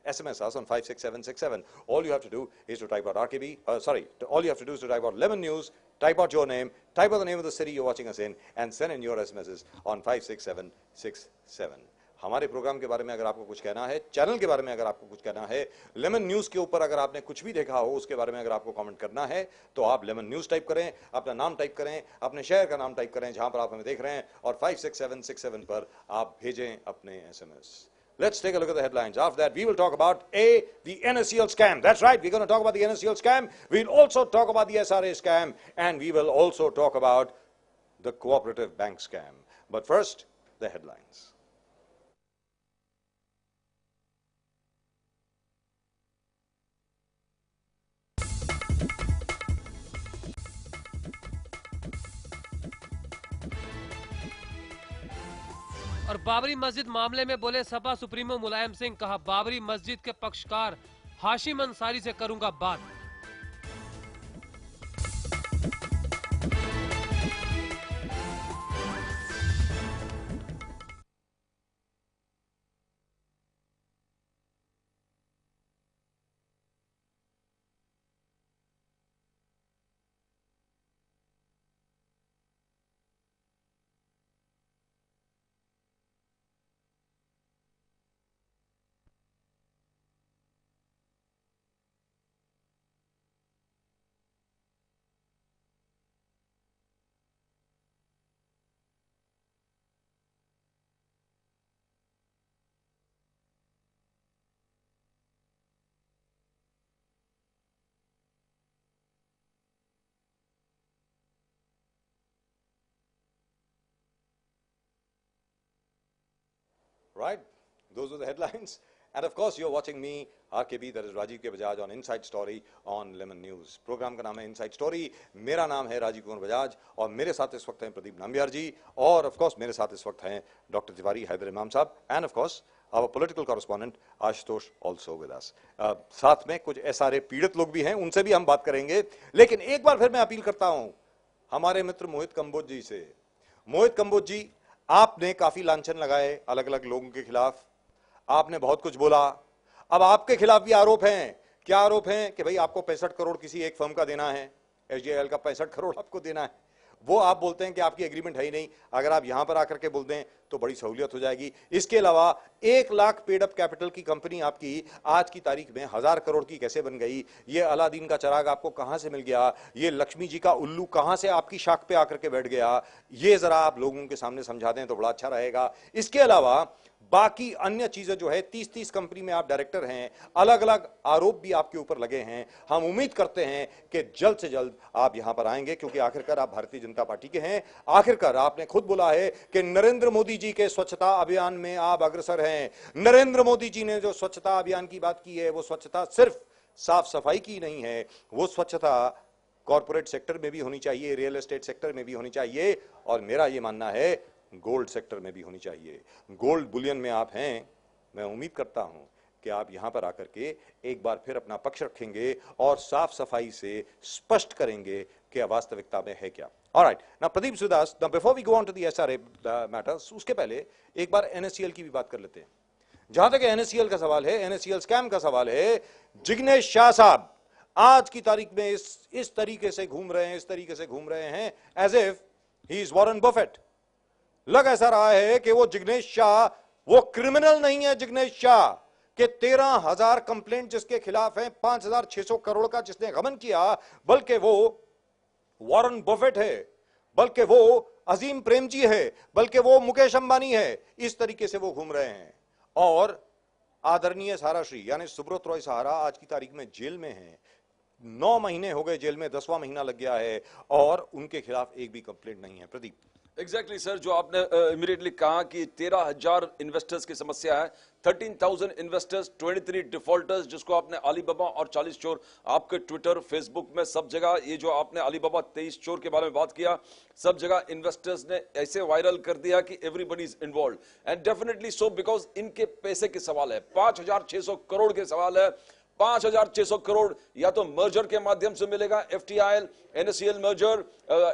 S2: SMS us on 56767. All you have to do is to type out RKB, all you have to do is to type out Lemon News, type out your name, type out the name of the city you're watching us in, and send in your SMSs on 56767. हमारे programme के बारे में अगर आपको कुछ कहना है, channel के बारे में अगर आपको कुछ कहना है, लेमन न्यूज के ऊपर अगर आपने कुछ भी देखा हो उसके बारे में अगर आपको कमेंट करना है, तो आप लेमन न्यूज टाइप करें, अपना नाम टाइप करें, अपने शहर का नाम टाइप करें जहां पर आप हमें देख रहे हैं, और 56767 पर आप भेजें अपने SMS. Let's take a look at the headlines. After that, we will talk about the NSCL scam. That's right, we're going to talk about the NSCL scam. We'll also talk about the SRA scam, and we will also talk about the cooperative bank scam. But first, the headlines.
S3: और बाबरी मस्जिद मामले में बोले Sapa supremo Mulayam Singh, कहा बाबरी मस्जिद के पक्षकार हाशिम अंसारी से करूंगा बात.
S2: Right, those were the headlines. And of course, you're watching me, RKB, that is Rajiv K. Bajaj, on Inside Story on Lemon News. Programme का नाम है Inside Story. मेरा नाम है राजीव कुमार बजाज और मेरे साथ इस वक्त हैं प्रदीप नाम्बियार जी, और of course मेरे साथ इस वक्त हैं डॉक्टर तिवारी हैदर इमाम साहब, and of course our political correspondent Ashutosh also with us. साथ में कुछ SRA पीड़ित लोग भी हैं, उनसे भी हम बात करेंगे. लेकिन एक बार फिर मैं अपील करता हूं हमारे मित्र मोहित कंबोज जी से. मोहित कंबोज जी, आपने काफी लांछन लगाए अलग अलग लोगों के खिलाफ, आपने बहुत कुछ बोला। अब आपके खिलाफ भी आरोप हैं। क्या आरोप हैं? कि भाई आपको 65 करोड़ किसी एक फर्म का देना है, एचडीएल का 65 करोड़ आपको देना है। वो आप बोलते हैं कि आपकी एग्रीमेंट है ही नहीं। अगर आप यहां पर आकर के बोल दें तो बड़ी सहूलियत हो जाएगी। इसके अलावा 1 लाख पेड अप कैपिटल की कंपनी आपकी आज की तारीख में 1000 करोड़ की कैसे बन गई? ये अलादीन का चिराग आपको कहां से मिल गया? ये लक्ष्मी जी का उल्लू कहां से आपकी शाख पे आकर के बैठ गया? ये जरा आप लोगों के सामने समझा दें तो बड़ा अच्छा रहेगा। इसके अलावा बाकी अन्य चीजें जो है, 30-30 कंपनी में आप डायरेक्टर हैं, अलग अलग आरोप भी आपके ऊपर लगे हैं। हम उम्मीद करते हैं कि जल्द से जल्द आप यहां पर आएंगे, क्योंकि आखिरकार आप भारतीय जनता पार्टी के हैं। आखिरकार आपने खुद बोला है कि नरेंद्र मोदी जी के स्वच्छता अभियान में आप अग्रसर हैं। नरेंद्र मोदी जी ने जो स्वच्छता अभियान की बात की है, वो स्वच्छता सिर्फ साफ सफाई की नहीं है, वो स्वच्छता कॉर्पोरेट सेक्टर में भी होनी चाहिए, रियल एस्टेट सेक्टर में भी होनी चाहिए, और मेरा यह मानना है गोल्ड सेक्टर में भी होनी चाहिए। गोल्ड बुलियन में आप हैं। मैं उम्मीद करता हूं कि आप यहां पर आकर के एक बार फिर अपना पक्ष रखेंगे और साफ सफाई से स्पष्ट करेंगे कि वास्तविकता में है क्या। Alright, now Pradeep Sudas, now before we go on to the SRA matters, उसके पहले एक बार एनएससीएल की भी बात कर लेते हैं। जहां तक एनएससीएल का सवाल है, एनएससीएल स्कैम का सवाल है, जिग्नेश शाह साहब आज की तारीख में इस तरीके से घूम रहे हैं, इस तरीके से घूम रहे हैं as if he is Warren Buffett. लग ऐसा रहा है कि वो जिग्नेश शाह वो क्रिमिनल नहीं है। जिग्नेश शाह के 13,000 कंप्लेंट जिसके खिलाफ हैं, 5,600 करोड़ का जिसने गबन किया, बल्कि वो वॉरेन बफेट है, बल्कि वो अजीम प्रेमजी है, बल्कि वो मुकेश अंबानी है। इस तरीके से वो घूम रहे हैं। और आदरणीय सहाराश्री यानी सुब्रत रॉय सहारा आज की तारीख में जेल में है। 9 महीने हो गए जेल में, 10वां महीना लग गया है और उनके खिलाफ एक भी कंप्लेंट नहीं है। प्रदीप,
S4: एग्जैक्टली सर, जो आपने इमीडिएटली कहा कि 13,000 इन्वेस्टर्स की समस्या है, 13,000 इन्वेस्टर्स, 23 डिफॉल्टर्स, जिसको आपने अलीबाबा और 40 चोर, आपके ट्विटर फेसबुक में सब जगह ये जो आपने अलीबाबा 23 चोर के बारे में बात किया, सब जगह इन्वेस्टर्स ने ऐसे वायरल कर दिया कि everybody is involve, and definitely so, because इनके पैसे के सवाल है, 5,600 करोड़ के सवाल है। 5,600 करोड़ या तो मर्जर के माध्यम से मिलेगा, FTIL NSCL merger,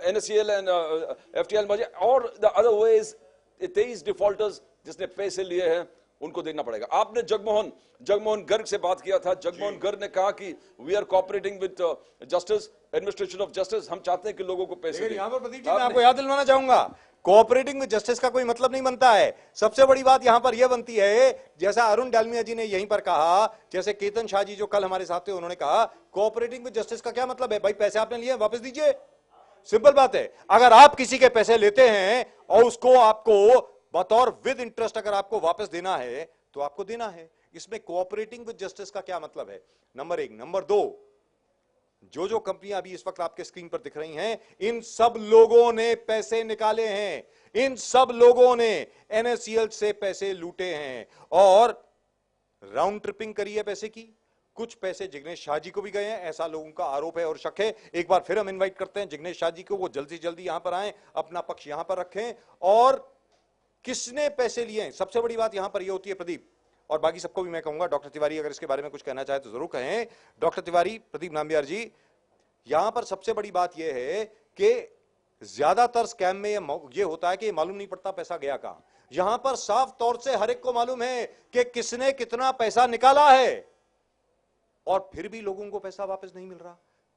S4: NSCL and FTIL merger, और द अदर वेज 23 डिफॉल्टर्स जिसने पैसे लिए हैं उनको देखना पड़ेगा। आपने जगमोहन गर्ग से बात किया था। जगमोहन गर्ग ने कहा कि we are cooperating with justice, administration of justice, हम चाहते हैं कि लोगों को पैसे दें।
S2: यहां पर प्रदीप जी मैं आपको याद दिलवाना चाहूंगा, कोऑपरेटिंग विद जस्टिस का कोई मतलब नहीं बनता है। सबसे बड़ी बात यहां पर यह बनती है, जैसा अरुण डालमिया जी ने यहीं पर कहा, जैसे केतन शाह जी जो कल हमारे साथ थे उन्होंने कहा, कोऑपरेटिंग विद जस्टिस का क्या मतलब है? भाई पैसे आपने लिए वापस दीजिए, सिंपल बात है। अगर आप किसी के पैसे लेते हैं और उसको आपको बतौर विद इंटरेस्ट अगर आपको वापस देना है तो आपको देना है। इसमें कोऑपरेटिंग विद जस्टिस का क्या मतलब है? नंबर 1। नंबर 2, जो कंपनियां अभी इस वक्त आपके स्क्रीन पर दिख रही हैं, इन सब लोगों ने पैसे निकाले हैं, इन सब लोगों ने एनएससीएल से पैसे लूटे हैं और राउंड ट्रिपिंग करी है पैसे की। कुछ पैसे जिग्नेश शाह जी को भी गए हैं, ऐसा लोगों का आरोप है और शक है। एक बार फिर हम इनवाइट करते हैं जिग्नेश शाह जी को, वो जल्दी से जल्दी यहां पर आए, अपना पक्ष यहां पर रखें। और किसने पैसे लिए हैं, सबसे बड़ी बात यहां पर यह होती है प्रदीप, और बाकी सबको भी मैं कहूंगा, डॉक्टर तिवारी अगर इसके बारे में कुछ कहना चाहे तो जरूर कहें। डॉक्टर तिवारी, प्रदीप नाम्बियार जी, यहां पर सबसे बड़ी बात यह है कि ज्यादातर स्कैम में यह होता है कि मालूम नहीं पड़ता पैसा गया कहां। यहां पर साफ तौर से हर एक को मालूम है कि किसने कितना पैसा निकाला है और फिर भी लोगों को पैसा वापस नहीं मिल रहा।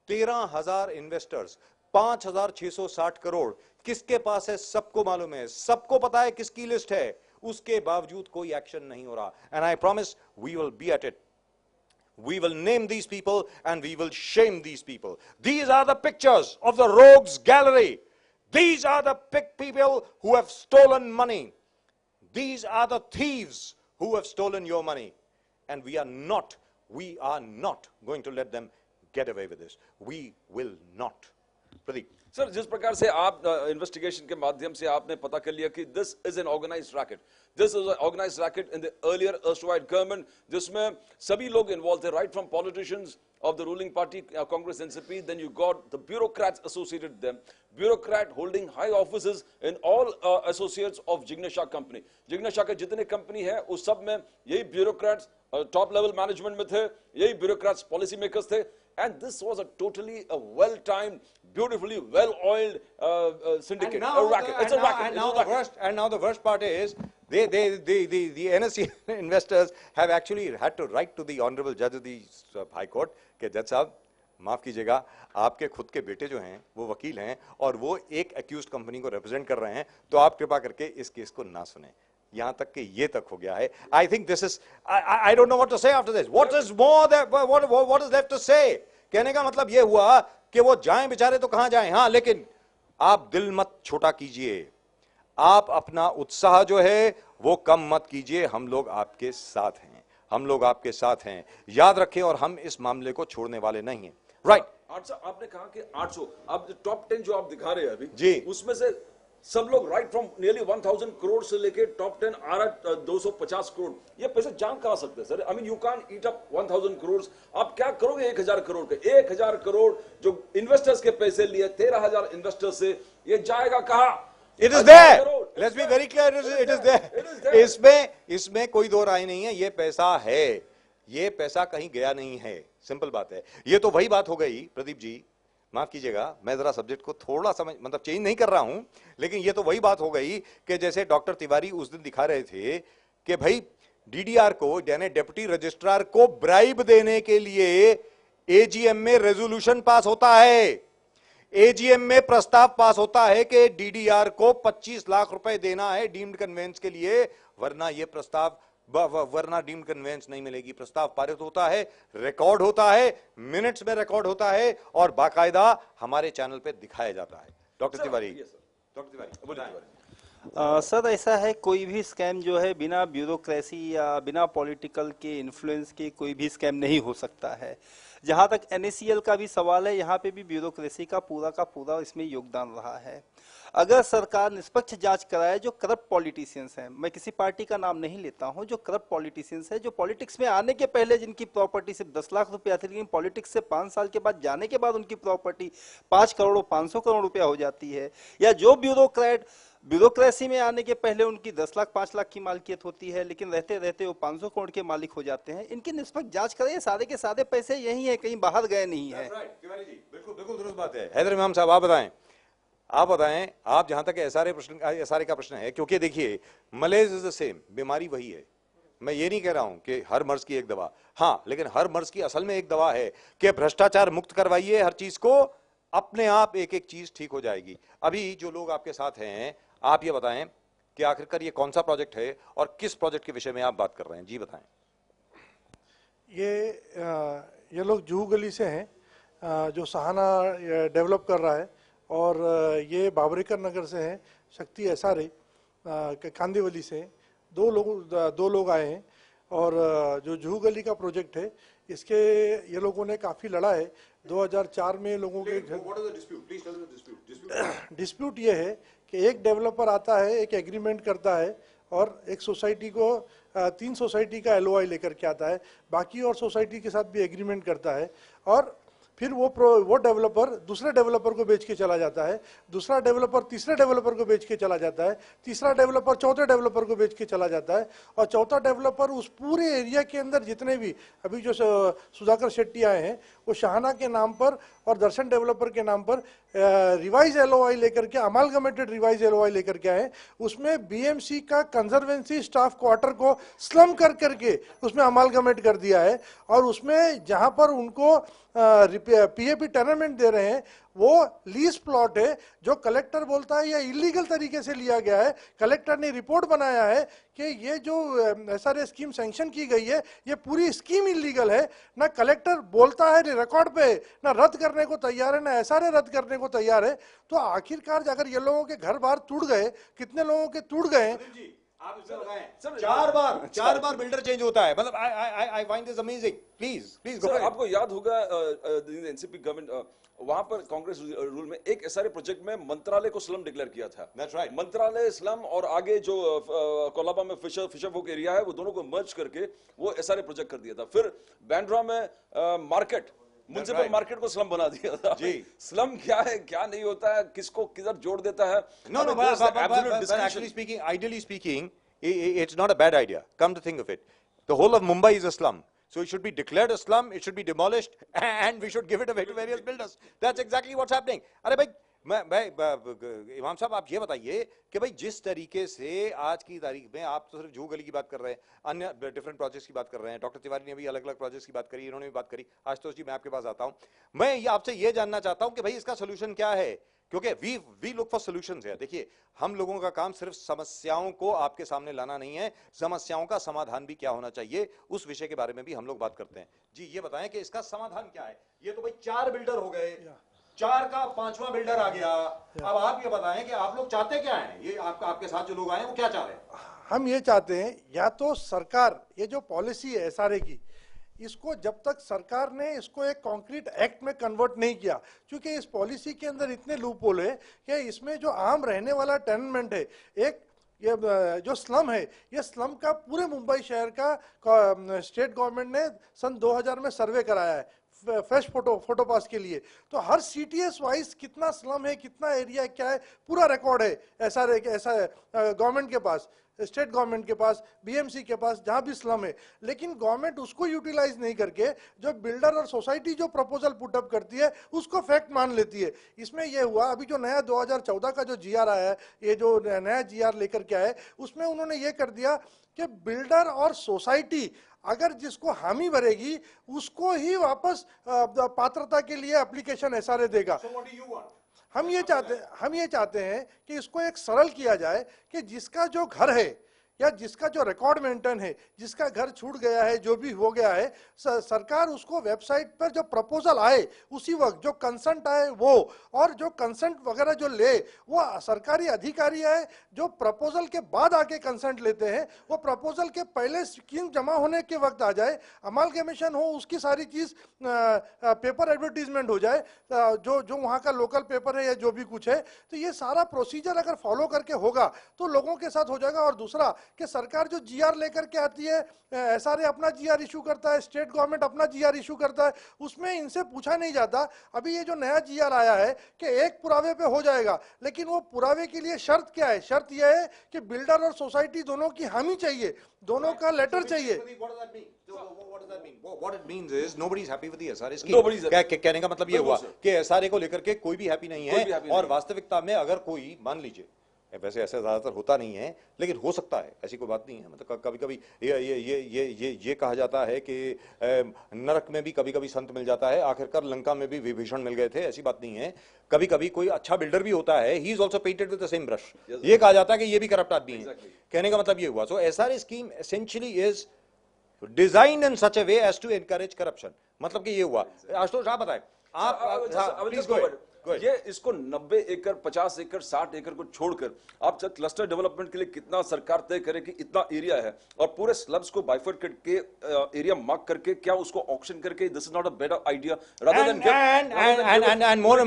S2: 13,000 इन्वेस्टर्स, 5,660 करोड़ किसके पास है सबको मालूम है, सबको पता है किसकी लिस्ट है, उसके बावजूद कोई एक्शन नहीं हो रहा। And I promise we will be at it, we will name these people and we will shame these people. These are the pictures of the rogues gallery. These are the people who have stolen money. These are the thieves who have stolen your money, and we are not going to let them get away with this. We will not. Pradeep,
S4: sir, जिस प्रकार से आप investigation के माध्यम से आपने पता कर लिया कि this is an organised racket, this is organised racket in the earlier erstwhile government, जिसमें सभी लोग इन्वॉल्व थे, right from politicians of the ruling party, Congress, NCP, then you got the bureaucrats associated with them, bureaucrat holding high offices in all associates of Jignesh Shah company. Jignesh Shah के जितने company है उस सब में यही bureaucrats top level management में थे, यही bureaucrats पॉलिसी मेकर्स थे, And this was a totally well-timed, beautifully well-oiled syndicate.
S2: And now,
S4: racket. It's a racket.
S2: and now the worst part is the NSE investors have actually had to write to the honorable judge of the High Court कि जज साहब माफ कीजिएगा, आपके खुद के बेटे जो हैं वो वकील हैं और वो एक एक्यूज्ड कंपनी को रिप्रेजेंट कर रहे हैं, तो आप कृपा करके इस केस को ना सुने। यहां तक कि ये तक हो गया है। I think this is, I don't know what to say after this. What is more that, what is left to say? कहने का मतलब ये हुआ कि वो जाएं बेचारे तो कहां जाएं। हां, लेकिन आप दिल मत छोटा कीजिए, आप अपना उत्साह जो है वो कम मत कीजिए। हम लोग आपके साथ हैं, हम लोग आपके साथ हैं, याद रखें, और हम इस मामले को छोड़ने वाले नहीं हैं। राइट।
S4: 800, आपने कहा कि 800, अब जो टॉप 10 जो आप दिखा रहे हैं अभी
S2: जी, उसमें
S4: से सब लोग राइट फ्रॉम नियरली 1000 करोड़ से लेके टॉप 10 आ रहा 250 करोड़। ये पैसे जान कहां सकते हैं sir? I mean you can eat up 1000 crore. आप क्या करोगे 1000 करोड़ के? 1000 करोड़ जो इन्वेस्टर्स के पैसे लिए 13000 इन्वेस्टर्स से, ये जाएगा कहां?
S2: It is there. Let's be very clear. It is there. इसमें कोई दो राय नहीं है। ये पैसा है, ये पैसा कहीं गया नहीं है, सिंपल बात है। ये तो वही बात हो गई प्रदीप जी, माफ कीजिएगा, मैं जरा सब्जेक्ट को थोड़ा सा मतलब चेंज नहीं कर रहा हूं, लेकिन ये तो वही बात हो गई कि जैसे डॉक्टर तिवारी उस दिन दिखा रहे थे कि भाई डीडीआर को, यानी डेप्यूटी रजिस्ट्रार को ब्राइब देने के लिए एजीएम में रेजोल्यूशन पास होता है, एजीएम में प्रस्ताव पास होता है कि डीडीआर को 25 लाख रुपए देना है डीम्ड कन्वेंस के लिए, वरना ये प्रस्ताव, वरना डीम्ड कन्वेंस नहीं मिलेगी। प्रस्ताव पारित होता है, रिकॉर्ड होता है, मिनट्स में रिकॉर्ड होता है और बाकायदा हमारे चैनल पे दिखाया जाता है। डॉक्टर तिवारी,
S12: सर ऐसा है, कोई भी स्कैम जो है बिना ब्यूरोक्रेसी या बिना पॉलिटिकल के इन्फ्लुएंस के कोई भी स्कैम नहीं हो सकता है। जहां तक एनएससीएल का भी सवाल है, यहाँ पे भी ब्यूरोक्रेसी का पूरा इसमें योगदान रहा है। अगर सरकार निष्पक्ष जांच कराए, जो करप्ट पॉलिटिशियंस हैं, मैं किसी पार्टी का नाम नहीं लेता हूं, जो करप्ट पॉलिटिशियंस हैं, जो पॉलिटिक्स में आने के पहले जिनकी प्रॉपर्टी सिर्फ 10 लाख रुपया थी, लेकिन पॉलिटिक्स से 5 साल के बाद जाने के बाद उनकी प्रॉपर्टी 5 करोड़ 500 करोड़ रुपया हो जाती है, या जो ब्यूरोक्रेसी में आने के पहले उनकी 10 लाख 5 लाख की मालिकियत होती है, लेकिन रहते रहते वो 500 करोड़ के मालिक हो जाते हैं। इनकी निष्पक्ष जांच करें, सारे के सारे पैसे यही है, कहीं बाहर गए नहीं है।
S2: बिल्कुल दुरुस्त बात है। हैदर इमाम साहब आप बताएं, आप जहां तक एसआरए का प्रश्न है, क्योंकि देखिए मलेज इज द सेम, बीमारी वही है। मैं ये नहीं कह रहा हूं कि हर मर्ज की एक दवा, हाँ, लेकिन हर मर्ज की असल में एक दवा है कि भ्रष्टाचार मुक्त करवाइए हर चीज को, अपने आप एक एक चीज ठीक हो जाएगी। अभी जो लोग आपके साथ हैं, आप ये बताएं कि आखिरकार ये कौन सा प्रोजेक्ट है और किस प्रोजेक्ट के विषय में आप बात कर रहे हैं? जी बताएं।
S13: ये लोग जुहू गली से हैं, जो सहाना डेवलप कर रहा है, और ये बाबरीकर नगर से हैं, शक्ति एसआरए कांदीवली से। दो लोग आए हैं, और जो जुहू गली का प्रोजेक्ट है, इसके ये लोगों ने काफ़ी लड़ा है। 2004 में लोगों के डिस्प्यूट ये है कि एक डेवलपर आता है, एक एग्रीमेंट करता है, और एक सोसाइटी को 3 सोसाइटी का एलओआई लेकर के आता है, बाकी और सोसाइटी के साथ भी एग्रीमेंट करता है, और फिर वो डेवलपर दूसरे डेवलपर को बेच के चला जाता है, दूसरा डेवलपर तीसरे डेवलपर को बेच के चला जाता है, तीसरा डेवलपर चौथे डेवलपर को बेच के चला जाता है, और चौथा डेवलपर उस पूरे एरिया के अंदर जितने भी अभी जो सुधाकर शेट्टी आए हैं, वो शाहाना के नाम पर और दर्शन डेवलपर के नाम पर रिवाइज एलओआई लेकर के, अमालगमेटेड रिवाइज एलओआई लेकर के आए। उसमें बीएमसी का कंजर्वेंसी स्टाफ क्वार्टर को स्लम कर करके उसमें अमालगमेट कर दिया है, और उसमें जहां पर उनको पीएपी टेनमेंट दे रहे हैं, वो लीज प्लॉट है जो कलेक्टर बोलता है या इलीगल तरीके से लिया गया है। कलेक्टर ने रिपोर्ट बनाया है कि ये जो एसआरए स्कीम सैंक्शन की गई है, ये पूरी स्कीम इलीगल है। ना कलेक्टर बोलता है रिकॉर्ड पे, ना रद्द करने को तैयार है, ना एसआरए रद्द करने को तैयार है। तो आखिरकार अगर ये लोगों के घर बार टूट गए, कितने लोगों के टूट गए,
S2: आप इसे बताएं। चार बार बिल्डर चेंज होता है, मतलब I find this amazing. Please go.
S4: आपको याद होगा एनसीपी गवर्नमेंट, वहां पर कांग्रेस रूल में एक एसआरए प्रोजेक्ट में मंत्रालय को स्लम डिक्लेयर किया था।
S2: That's right.
S4: मंत्रालय, स्लम, और आगे जो कोलाबा में फिशर वुक एरिया है, वो दोनों को मर्ज करके वो एसआरए प्रोजेक्ट कर दिया था। फिर बैंड्रा में मार्केट, म्युनिसिपल मार्केट को स्लम बना दिया था। जी, स्लम क्या है, क्या नहीं होता है, किसको किधर जोड़ देता है।
S2: No, actually speaking, ideally speaking, it's not a bad idea. Come to think of it, the whole of Mumbai is a slum. So it should be declared a slum, it should be demolished, and we should give it away to various builders. That's exactly what's happening. अरे भाई मैं इमाम साहब आप ये बताइए कि भाई जिस तरीके से आज की तारीख में आप तो सिर्फ जूहू गली की बात कर रहे हैं, अन्य डिफरेंट प्रोजेक्ट्स की बात कर रहे हैं, डॉक्टर तिवारी ने भी अलग अलग प्रोजेक्ट्स की बात करी, इन्होंने भी बात करी, आशुतोष जी मैं आपके पास आता हूं, मैं ये आपसे ये जानना चाहता हूं कि भाई इसका सोल्यूशन क्या है, क्योंकि वी लुक फॉर सॉल्यूशंस है। देखिए हम लोगों का काम सिर्फ समस्याओं को आपके सामने लाना नहीं है, समस्याओं का समाधान भी क्या होना चाहिए उस विषय के बारे में भी हम लोग बात करते हैं। जी ये बताएं कि इसका समाधान क्या है। ये तो भाई 4 बिल्डर हो गए, 4 का 5वां बिल्डर आ गया, अब आप ये बताएं कि आप लोग चाहते क्या हैं, ये आपके साथ जो लोग आए हैं वो क्या चाह रहे हैं।
S13: हम ये चाहते हैं या तो सरकार ये जो पॉलिसी है एसआरए की, इसको जब तक सरकार ने इसको एक कॉन्क्रीट एक्ट में कन्वर्ट नहीं किया, क्योंकि इस पॉलिसी के अंदर इतने लूप होल है कि इसमें जो आम रहने वाला टेनमेंट है, एक ये जो स्लम है, ये स्लम का पूरे मुंबई शहर का स्टेट गवर्नमेंट ने सन 2000 में सर्वे कराया है फ्रेश फोटो पास के लिए। तो हर सीटीएस वाइज कितना स्लम है, कितना एरिया क्या है, पूरा रिकॉर्ड है ऐसा गवर्नमेंट के पास, स्टेट गवर्नमेंट के पास, बीएमसी के पास, जहां भी स्लम है। लेकिन गवर्नमेंट उसको यूटिलाइज नहीं करके जो बिल्डर और सोसाइटी जो प्रपोजल पुटअप करती है उसको फैक्ट मान लेती है। इसमें यह हुआ अभी जो नया 2014 का जो जीआर आया है, ये जो नया जीआर लेकर के आए, उसमें उन्होंने ये कर दिया कि बिल्डर और सोसाइटी अगर जिसको हामी भरेगी उसको ही वापस पात्रता के लिए एप्लीकेशन एसआरए देगा। हम ये चाहते हैं कि इसको एक सरल किया जाए कि जिसका जो घर है या जिसका जो रिकॉर्ड मेंटेन है, जिसका घर छूट गया है, जो भी हो गया है, सरकार उसको वेबसाइट पर जो प्रपोजल आए उसी वक्त जो कंसेंट आए वो, और जो कंसेंट वगैरह जो ले वो सरकारी अधिकारी है जो प्रपोजल के बाद आके कंसेंट लेते हैं, वो प्रपोजल के पहले स्कीम जमा होने के वक्त आ जाए, अमालगमेशन हो, उसकी सारी चीज पेपर एडवर्टीजमेंट हो जाए, जो वहाँ का लोकल पेपर है या जो भी कुछ है। तो ये सारा प्रोसीजर अगर फॉलो करके होगा तो लोगों के साथ हो जाएगा। और दूसरा कि सरकार जो जीआर लेकर के आती है, एसआरए अपना जीआर इशू करता है, स्टेट गवर्नमेंट अपना जीआर इशू करता है, उसमें इनसे पूछा नहीं जाता। अभी ये जो नया जीआर आया है कि एक पुरावे पे हो जाएगा, लेकिन वो पुरावे के लिए शर्त क्या है? शर्त यह है कि बिल्डर और सोसाइटी दोनों की हामी चाहिए, दोनों का लेटर चाहिए।
S2: What it means is nobody is happy with the SRA scheme. कहने का मतलब ये हुआ कि एसआरए को लेकर के कोई भी हैप्पी नहीं है, और वास्तविकता में अगर कोई मान लीजिए, वैसे ऐसा ज्यादातर होता नहीं है लेकिन हो सकता है, ऐसी कोई बात नहीं है, मतलब कभी कभी ये कहा जाता है कि नरक में भी कभी कभी संत मिल जाता है, आखिरकार लंका में भी विभीषण मिल गए थे, ऐसी बात नहीं है। कभी कभी कोई अच्छा बिल्डर भी होता है, he is also painted with the same brush, ये कहा जाता है कि ये भी करप्ट आदमी है। कहने का मतलब ये हुआ। So SRA scheme essentially is design in such a way as to encourage corruption. मतलब कि ये हुआ। आशुतोष आप बताएं, आप प्लीज गो अहेड।
S4: ये इसको 90 एकड़ 50 एकड़ 60 एकड़ को छोड़कर आप जब क्लस्टर डेवलपमेंट के लिए कितना सरकार तय करे कि इतना एरिया है, और पूरे स्लब्स को बाइफर्केट के एरिया मार्क करके क्या उसको ऑक्शन करके, this is not a better idea rather than
S2: and more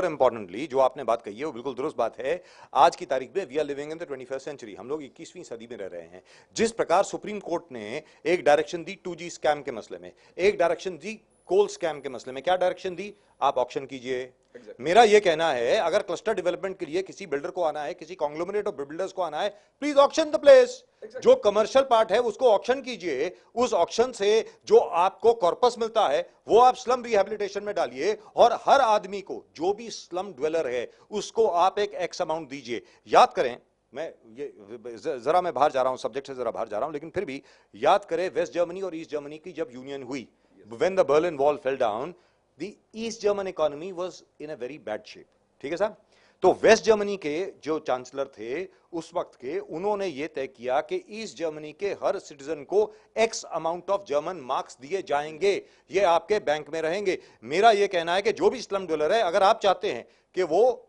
S2: importantly जो आपने बात कही है वो बिल्कुल दुरुस्त बात है। आज की तारीख में we are living in the 21st century, हम लोग 21वीं सदी में रह रहे हैं। जिस प्रकार सुप्रीम कोर्ट ने एक डायरेक्शन दी 2G स्कैम के मसले में, एक डायरेक्शन दी कोल स्कैम के मसले में, क्या डायरेक्शन दी? आप ऑक्शन कीजिए। मेरा यह कहना है अगर क्लस्टर डेवलपमेंट के लिए किसी बिल्डर को आना है, किसी कॉन्ग्लोमरेट ऑफ बिल्डर्स को आना है, प्लीज ऑक्शन द प्लेस। जो कमर्शियल पार्ट है उसको ऑक्शन कीजिए, उस ऑक्शन से जो आपको कॉर्पस मिलता है वो आप स्लम रिहैबिलिटेशन में डालिए, और हर आदमी को, जो भी स्लम ड्वेलर है, उसको आप एक एक्स अमाउंट दीजिए। याद करें, मैं ये जरा मैं बाहर जा रहा हूं, सब्जेक्ट से जरा बाहर जा रहा हूं, लेकिन फिर भी याद करें वेस्ट जर्मनी और ईस्ट जर्मनी की जब यूनियन हुई, when the Berlin Wall fell down, the East German economy was in a very bad shape. ठीक है साहब? तो वेस्ट जर्मनी के जो चांसलर थे उस वक्त के, उन्होंने ये तय किया कि ईस्ट जर्मनी के हर सिटीजन को x amount of German marks दिए जाएंगे, ये आपके बैंक में रहेंगे। मेरा ये कहना है कि जो भी स्लम डवेलर है, अगर आप चाहते हैं कि वो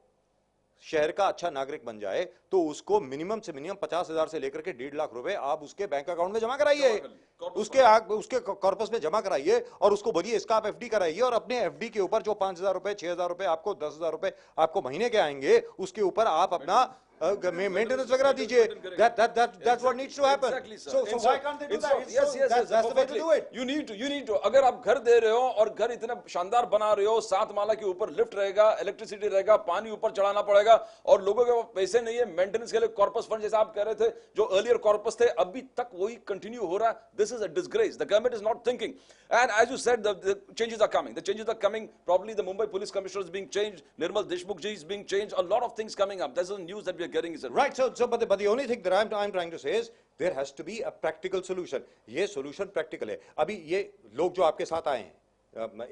S2: शहर का अच्छा नागरिक बन जाए, तो उसको मिनिमम से मिनिमम 50,000 से लेकर के 1.5 लाख रुपए आप उसके बैंक अकाउंट में जमा कराइए, उसके कॉर्पस में जमा कराइए, और उसको बोलिए इसका आप एफडी कराइए, और अपने एफडी के ऊपर जो 5,000 रुपए 6,000 रुपए आपको 10,000 रुपए आपको महीने के आएंगे, उसके ऊपर आप अपना मेंटेनेंस वगैरह दीजिए. That's what needs to happen.
S4: Exactly, sir.
S2: So why can't they do that?
S4: Yes,
S2: That's the way to do it.
S4: You need to. अगर आप घर दे रहे हो और घर इतना शानदार बना रहे हो, 7 माला के ऊपर लिफ्ट रहेगा, इलेक्ट्रिसिटी रहेगा, पानी ऊपर चढ़ाना पड़ेगा और लोगों के पास पैसे नहीं है मेंटेनेंस के लिए. कॉर्पस फंड जैसा आप कह रहे थे, जो अर्लियर कॉर्पस थे, अभी तक वही कंटिन्यू हो रहा है. This is a disgrace. The government is not thinking. And as you said, the changes are coming. The changes are coming. Probably the Mumbai Police Commissioner is being changed. Nirmal Deshmukh ji is being changed. A lot of things coming up. This is the news that we are getting.
S2: Right. So but the only thing that I'm trying to say is there has to be a practical solution. ये solution practical है. अभी ये लोग जो आपके साथ आए हैं,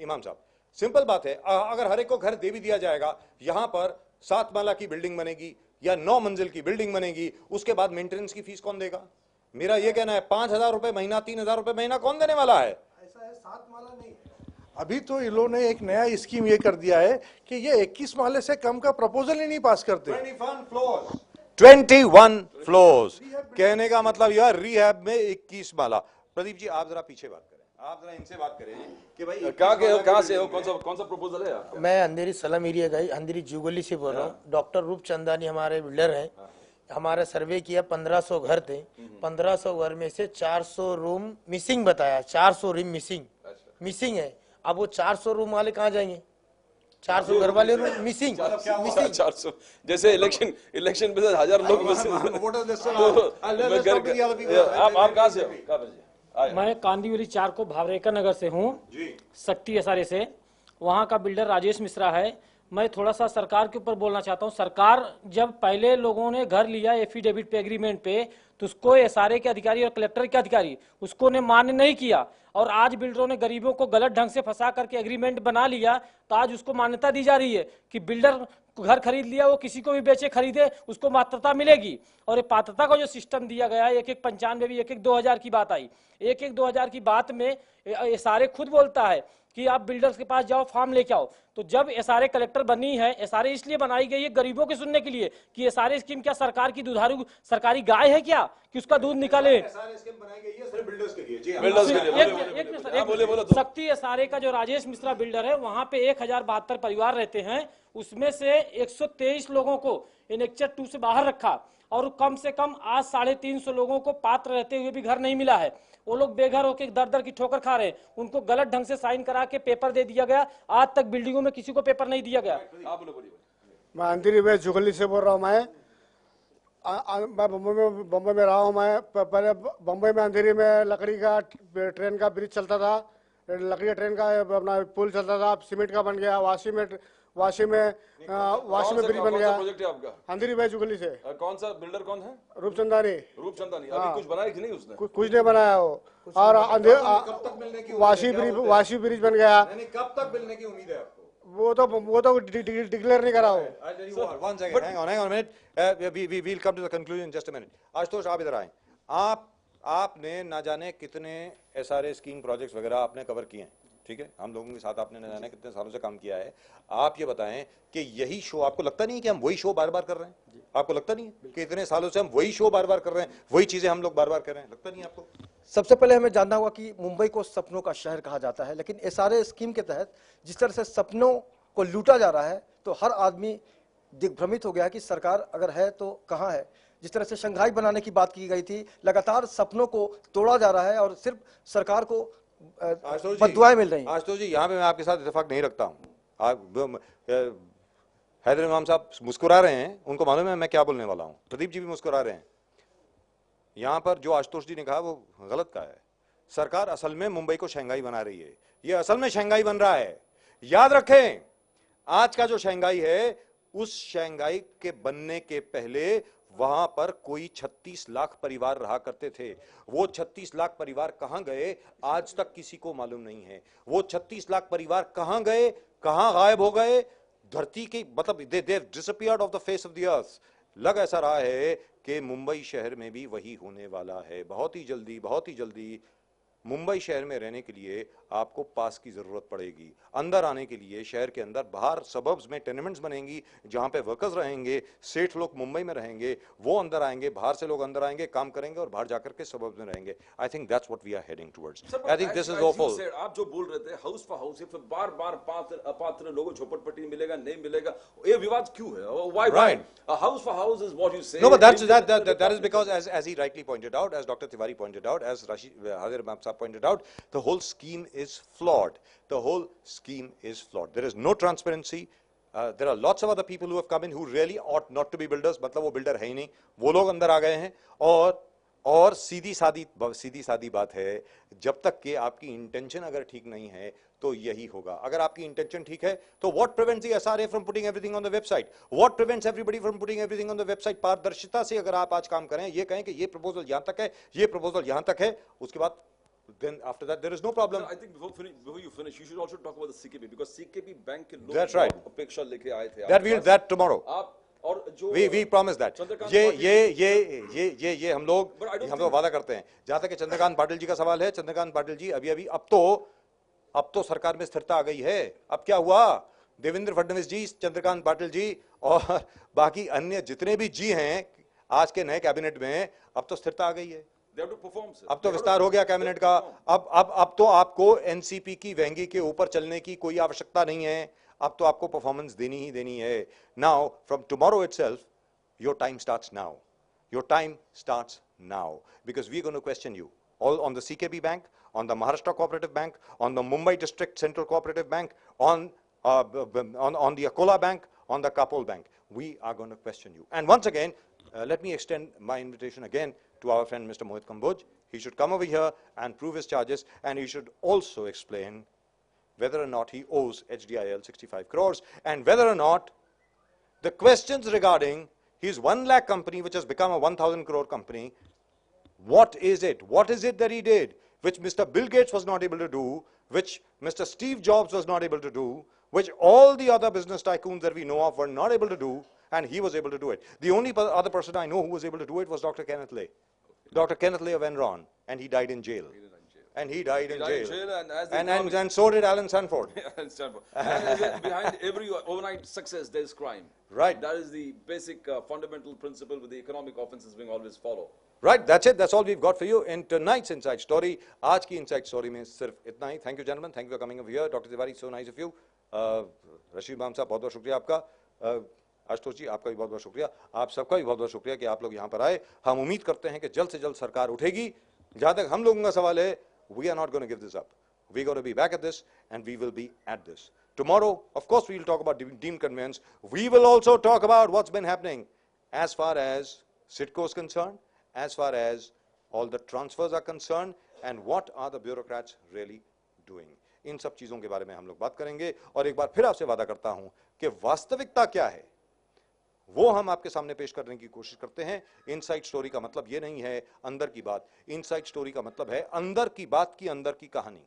S2: इमाम साहब, सिंपल बात है. अगर हर एक को घर दे भी दिया जाएगा, यहाँ पर 7 माला की बिल्डिंग बनेगी या 9 मंजिल की बिल्डिंग बनेगी, उसके बाद मेंटेनेंस की फीस कौन देगा? मेरा ये कहना है 5,000 रुपए महीना, 3,000 रुपए महीना कौन देने वाला है?
S13: ऐसा है, 7 माला नहीं. अभी तो इन लोगों ने एक नया स्कीम ये कर दिया है कि ये 21 माले से कम का प्रपोजल ही नहीं पास करते.
S2: 21 फ्लोर्स कहने का मतलब यार रिहैब में 21 माला. प्रदीप जी आप जरा पीछे बात करें, आप जरा इनसे बात करें कि भाई
S4: कहाँ से हो, कौन सा प्रपोजल है आपका?
S14: मैं अंधेरी सलम एरिया गई, अंधेरी जुगली से बोल रहा हूँ. डॉक्टर रूपचंदानी हमारे बिल्डर हैं. हमारा सर्वे किया, 1500 घर थे. 1500 घर में से 400 रूम मिसिंग बताया. 400 रूम मिसिंग है. अब वो 400 रूम वाले कहाँ जाएंगे? 400 घर वाले रूम मिसिंग.
S4: 400 जैसे इलेक्शन में 1000 लोग आप कहाँ से हो?
S15: मैं कांदीवली 4 को भावरेकर नगर से हूँ, शक्ति एसआरए से. वहाँ का बिल्डर राजेश मिश्रा है. मैं थोड़ा सा सरकार के ऊपर बोलना चाहता हूँ. सरकार जब पहले लोगों ने घर लिया एफिडेविट पे, एग्रीमेंट पे, तो उसको एसआरए के अधिकारी और कलेक्टर के अधिकारी उसको ने मान्य नहीं किया और आज बिल्डरों ने गरीबों को गलत ढंग से फंसा करके एग्रीमेंट बना लिया. तो आज उसको मान्यता दी जा रही है कि बिल्डर घर खरीद लिया, वो किसी को भी बेचे खरीदे उसको पात्रता मिलेगी. और ये पात्रता का जो सिस्टम दिया गया है, 1-1-95 भी 1-1-2000 की बात आई. 1-1-2000 की बात में एसआरए खुद बोलता है कि आप बिल्डर्स के पास जाओ, फॉर्म लेके आओ. तो जब एसआरए कलेक्टर बनी है, एसआरए इसलिए बनाई गई है गरीबों के सुनने के लिए कि एसआरए स्कीम क्या सरकार की दुधारू सरकारी गाय है क्या कि उसका दूध निकाले? शक्ति एसआरए का जो राजेश मिश्रा बिल्डर है, वहां पे 1072 परिवार रहते हैं. उसमें से 123 लोगों को एनेक्चर 2 से बाहर रखा और कम से कम आज 350 लोगों को पात्र रहते हुए भी घर नहीं मिला है. वो लोग बेघर होकर दर की ठोकर खा रहे हैं. उनको गलत ढंग से साइन करा के पेपर दे दिया गया. आज तक बिल्डिंगों में किसी को पेपर नहीं दिया गया.
S16: मैं अंधेरी में जुगली से बोल रहा हूँ. मैं बम्बई में रहा हूँ. मैं पहले बम्बई में अंधेरी में लकड़ी का ट्रेन का ब्रिज चलता था, लकड़ी ट्रेन का अपना पुल चलता था. सीमेंट का बन गया. वाशी में ब्रिज बन गया.
S4: प्रोजेक्ट है आपका?
S16: अंधेरी में जुगली से.
S4: कौन सा बिल्डर कौन है?
S16: रूपचंदानी.
S4: अभी कुछ बनाया कि नहीं उसने?
S16: कुछ नहीं बनाया वो. और वाशी ब्रिज बन गया.
S2: कब तक मिलने की उम्मीद है आपको?
S16: वो तो डिक्लेयर नहीं करा हो.
S2: One second, hang on a minute. We'll come to the conclusion in just a minute. Ashutosh आप इधर आए. आपने ना जाने कितने एसआरए स्कीम प्रोजेक्ट्स वगैरह आपने कवर किए हैं, ठीक है? हम लोगों के साथ आपने न जाने कितने सालों से काम किया है. आप ये बताएं कि यही शो, आपको लगता नहीं है कि हम वही शो बार बार कर रहे हैं? आपको लगता नहीं है कि इतने सालों से हम वही शो बार बार कर रहे हैं, वही चीजें हम लोग बार बार कर रहे हैं? लगता नहीं है आपको?
S14: सबसे पहले हमें जानना होगा कि मुंबई को सपनों का शहर कहा जाता है, लेकिन एसआरए स्कीम के तहत जिस तरह से सपनों को लूटा जा रहा है तो हर आदमी दिग्भ्रमित हो गया है कि सरकार अगर है तो कहाँ है. जिस तरह से शंघाई बनाने की बात की गई थी, लगातार सपनों को तोड़ा जा रहा है और सिर्फ सरकार को बददुआएं मिल रही हैं.
S2: आशुतोष जी, यहाँ पे मैं आपके साथ इत्तेफाक नहीं रखता हूँ. हैदर इमाम साहब मुस्कुरा रहे हैं, उनको मालूम है मैं क्या बोलने वाला हूँ. प्रदीप जी भी मुस्कुरा रहे हैं. यहाँ पर जो आशुतोष जी ने कहा वो गलत कहा है. सरकार असल में मुंबई को शंघाई बना रही है. ये असल में शंघाई बन रहा है. याद रखें, आज का जो शंघाई है, उस शंघाई के बनने के पहले वहां पर कोई 36 लाख परिवार रहा करते थे. वो 36 लाख परिवार कहां गए आज तक किसी को मालूम नहीं है. वो 36 लाख परिवार कहां गए, कहां गायब हो गए धरती की, मतलब they disappeared off the face of the earth. लग ऐसा रहा है कि मुंबई शहर में भी वही होने वाला है. बहुत ही जल्दी मुंबई शहर में रहने के लिए आपको पास की जरूरत पड़ेगी। अंदर आने के लिए शहर के अंदर बाहर सबर्ब्स में टेनेमेंट्स बनेंगी जहां पे वर्कर्स रहेंगे, सेठ लोग मुंबई में रहेंगे, वो अंदर आएंगे, बाहर से लोग अंदर आएंगे, काम करेंगे और बाहर जाकर के सबर्ब्स में रहेंगे। I think that's what we are heading towards. I think this is awful.
S4: आप जो बोल रहे थे हाउस फॉर हाउस, फिर बार बार पात्र अपात्र लोगों झोपड़पट्टी मिलेगा नहीं मिलेगा, ये विवाद क्यों है? Why
S2: Right.
S4: House for house is what you say.
S2: No, but that is because as he rightly pointed out, as Dr. Tiwari pointed out, as Hadir Imam Sahab pointed out, the whole scheme is flawed. The whole scheme is flawed. There is no transparency. There are lots of other people who have come in who really ought not to be builders. मतलब वो builder है ही नहीं, वो लोग अंदर आ गए हैं। और सीधी सादी बात है, जब तक कि आपकी इंटेंशन अगर ठीक नहीं है तो यही होगा। अगर आपकी इंटेंशन ठीक है तो what prevents the SRA from putting everything on the website? What prevents everybody from putting everything on the website? पारदर्शिता से अगर आप आज काम करें, ये कहें कि ये प्रपोजल यहां तक है, ये प्रपोजल यहां तक है, उसके बाद then after that there is no problem.
S4: I think before you finish, you should also talk about the CKB, because CKB bank के लोग
S2: That's right.
S4: अपेक्षा लेके आए थे।
S2: That tomorrow.
S4: आप और जो
S2: we promise that. ये हम लोग वादा करते हैं। जहां तक चंद्रकांत पाटिल जी का सवाल है, चंद्रकांत पाटिल जी अभी अब तो सरकार में स्थिरता आ गई है। अब क्या हुआ? देवेंद्र फडणवीस जी, चंद्रकांत पाटिल जी और बाकी अन्य जितने भी जी हैं आज के नए कैबिनेट में, अब तो स्थिरता आ गई है। अब तो विस्तार हो गया कैबिनेट का। अब तो आपको एनसीपी की वहंगी के ऊपर चलने की कोई आवश्यकता नहीं है। अब तो आपको परफॉर्मेंस देनी ही देनी है। Now from tomorrow itself your time starts now. Your time starts now because we are going to question you all on the CKB Bank, on the Maharashtra Cooperative Bank, on the Mumbai District Central Cooperative Bank, on the Akola Bank, on the Kapol Bank. We are going to question you. And once again, let me extend my invitation again to our friend Mr. Mohit Kamboj. He should come over here and prove his charges, and he should also explain whether or not he owes HDIL 65 crores, and whether or not the questions regarding his 1 lakh company, which has become a 1,000 crore company, what is it? What is it that he did, which Mr. Bill Gates was not able to do, which Mr. Steve Jobs was not able to do, which all the other business tycoons that we know of were not able to do, and he was able to do it. The only other person I know who was able to do it was Dr. Kenneth Lay. Dr. Kenneth Lay of Enron, and he died in jail. And he died in jail. And so did Alan Sanford.
S4: And behind every overnight success, there is crime.
S2: Right.
S4: That is the basic fundamental principle with the economic offenses being always followed.
S2: Right, that's it. That's all we've got for you in tonight's Inside Story. आज की Inside Story में सिर्फ इतना ही. Thank you, gentlemen. Thank you for coming over here. Dr. Tiwari, so nice of you. Rashid इमाम साहब, बहुत बहुत शुक्रिया आपका. आशुतोष जी, आपका भी बहुत बहुत शुक्रिया. आप सबका भी बहुत बहुत शुक्रिया कि आप लोग यहाँ पर आए. हम उम्मीद करते हैं कि जल्द से जल्द सरकार उठेगी. जहाँ तक हम लोगों का सवाल है, we are not going to give this up. We're going to be back at this, and we will be at this. Tomorrow, of course, we will talk about deemed conveyance. We will also talk about what's been happening as far as CIDCO is concerned, as far as all the transfers are concerned, and what are the bureaucrats really doing. इन सब चीजों के बारे में हम लोग बात करेंगे, और एक बार फिर आपसे वादा करता हूं कि वास्तविकता क्या है वो हम आपके सामने पेश करने की कोशिश करते हैं. इनसाइड स्टोरी का मतलब ये नहीं है अंदर की बात. इनसाइड स्टोरी का मतलब है अंदर की बात की अंदर की कहानी.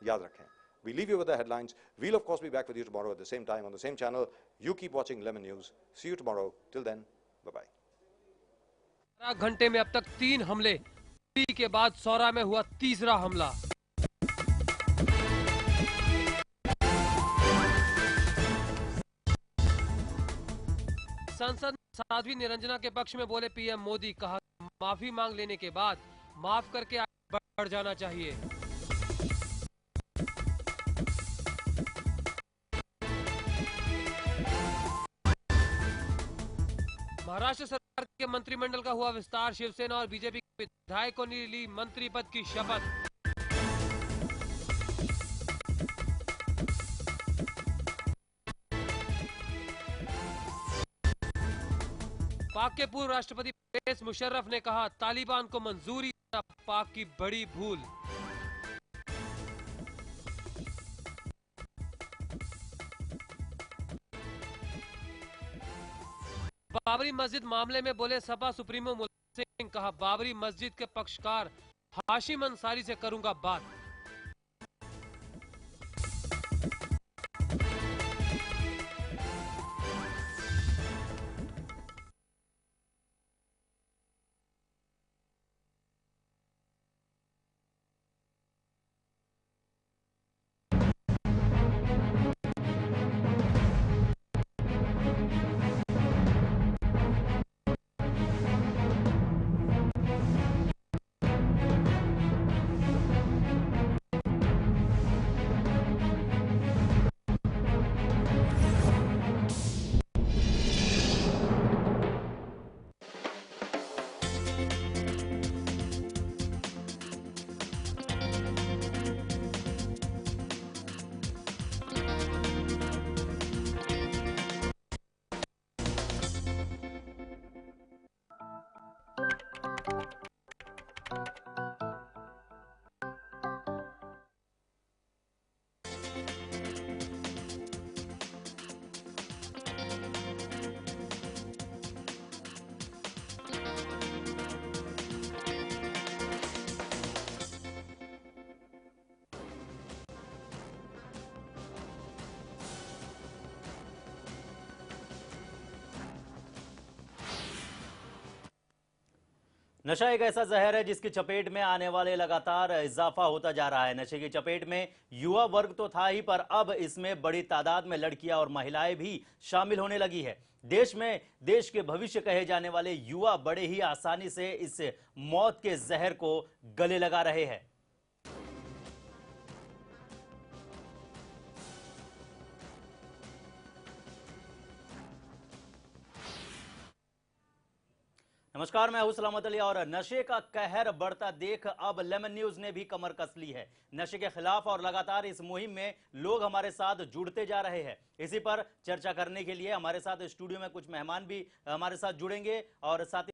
S2: याद रखें. We leave you with the headlines. We'll of course be back with you tomorrow at the same time on the same channel. You keep watching Lemon News. See you tomorrow. Till then, bye-bye.
S3: 12 घंटे में अब तक 3 हमले. दिल्ली के बाद सौरा में हुआ तीसरा हमला. संसद साध्वी निरंजना के पक्ष में बोले पीएम मोदी. कहा माफी मांग लेने के बाद माफ करके आगे बढ़ जाना चाहिए. महाराष्ट्र सरकार के मंत्रिमंडल का हुआ विस्तार. शिवसेना और बीजेपी के विधायकों ने ली मंत्री पद की शपथ. पाक के पूर्व राष्ट्रपति परवेज मुशर्रफ ने कहा तालिबान को मंजूरी पाक की बड़ी भूल. बाबरी मस्जिद मामले में बोले सपा सुप्रीमो मुलायम सिंह. कहा बाबरी मस्जिद के पक्षकार हाशिम अंसारी से करूंगा बात.
S17: नशा एक ऐसा जहर है जिसकी चपेट में आने वाले लगातार इजाफा होता जा रहा है। नशे की चपेट में युवा वर्ग तो था ही, पर अब इसमें बड़ी तादाद में लड़कियां और महिलाएं भी शामिल होने लगी है। देश में देश के भविष्य कहे जाने वाले युवा बड़े ही आसानी से इस मौत के जहर को गले लगा रहे हैं। नमस्कार, मैं हूं सलामत अली और नशे का कहर बढ़ता देख अब लेमन न्यूज ने भी कमर कस ली है नशे के खिलाफ और लगातार इस मुहिम में लोग हमारे साथ जुड़ते जा रहे हैं। इसी पर चर्चा करने के लिए हमारे साथ स्टूडियो में कुछ मेहमान भी हमारे साथ जुड़ेंगे और साथ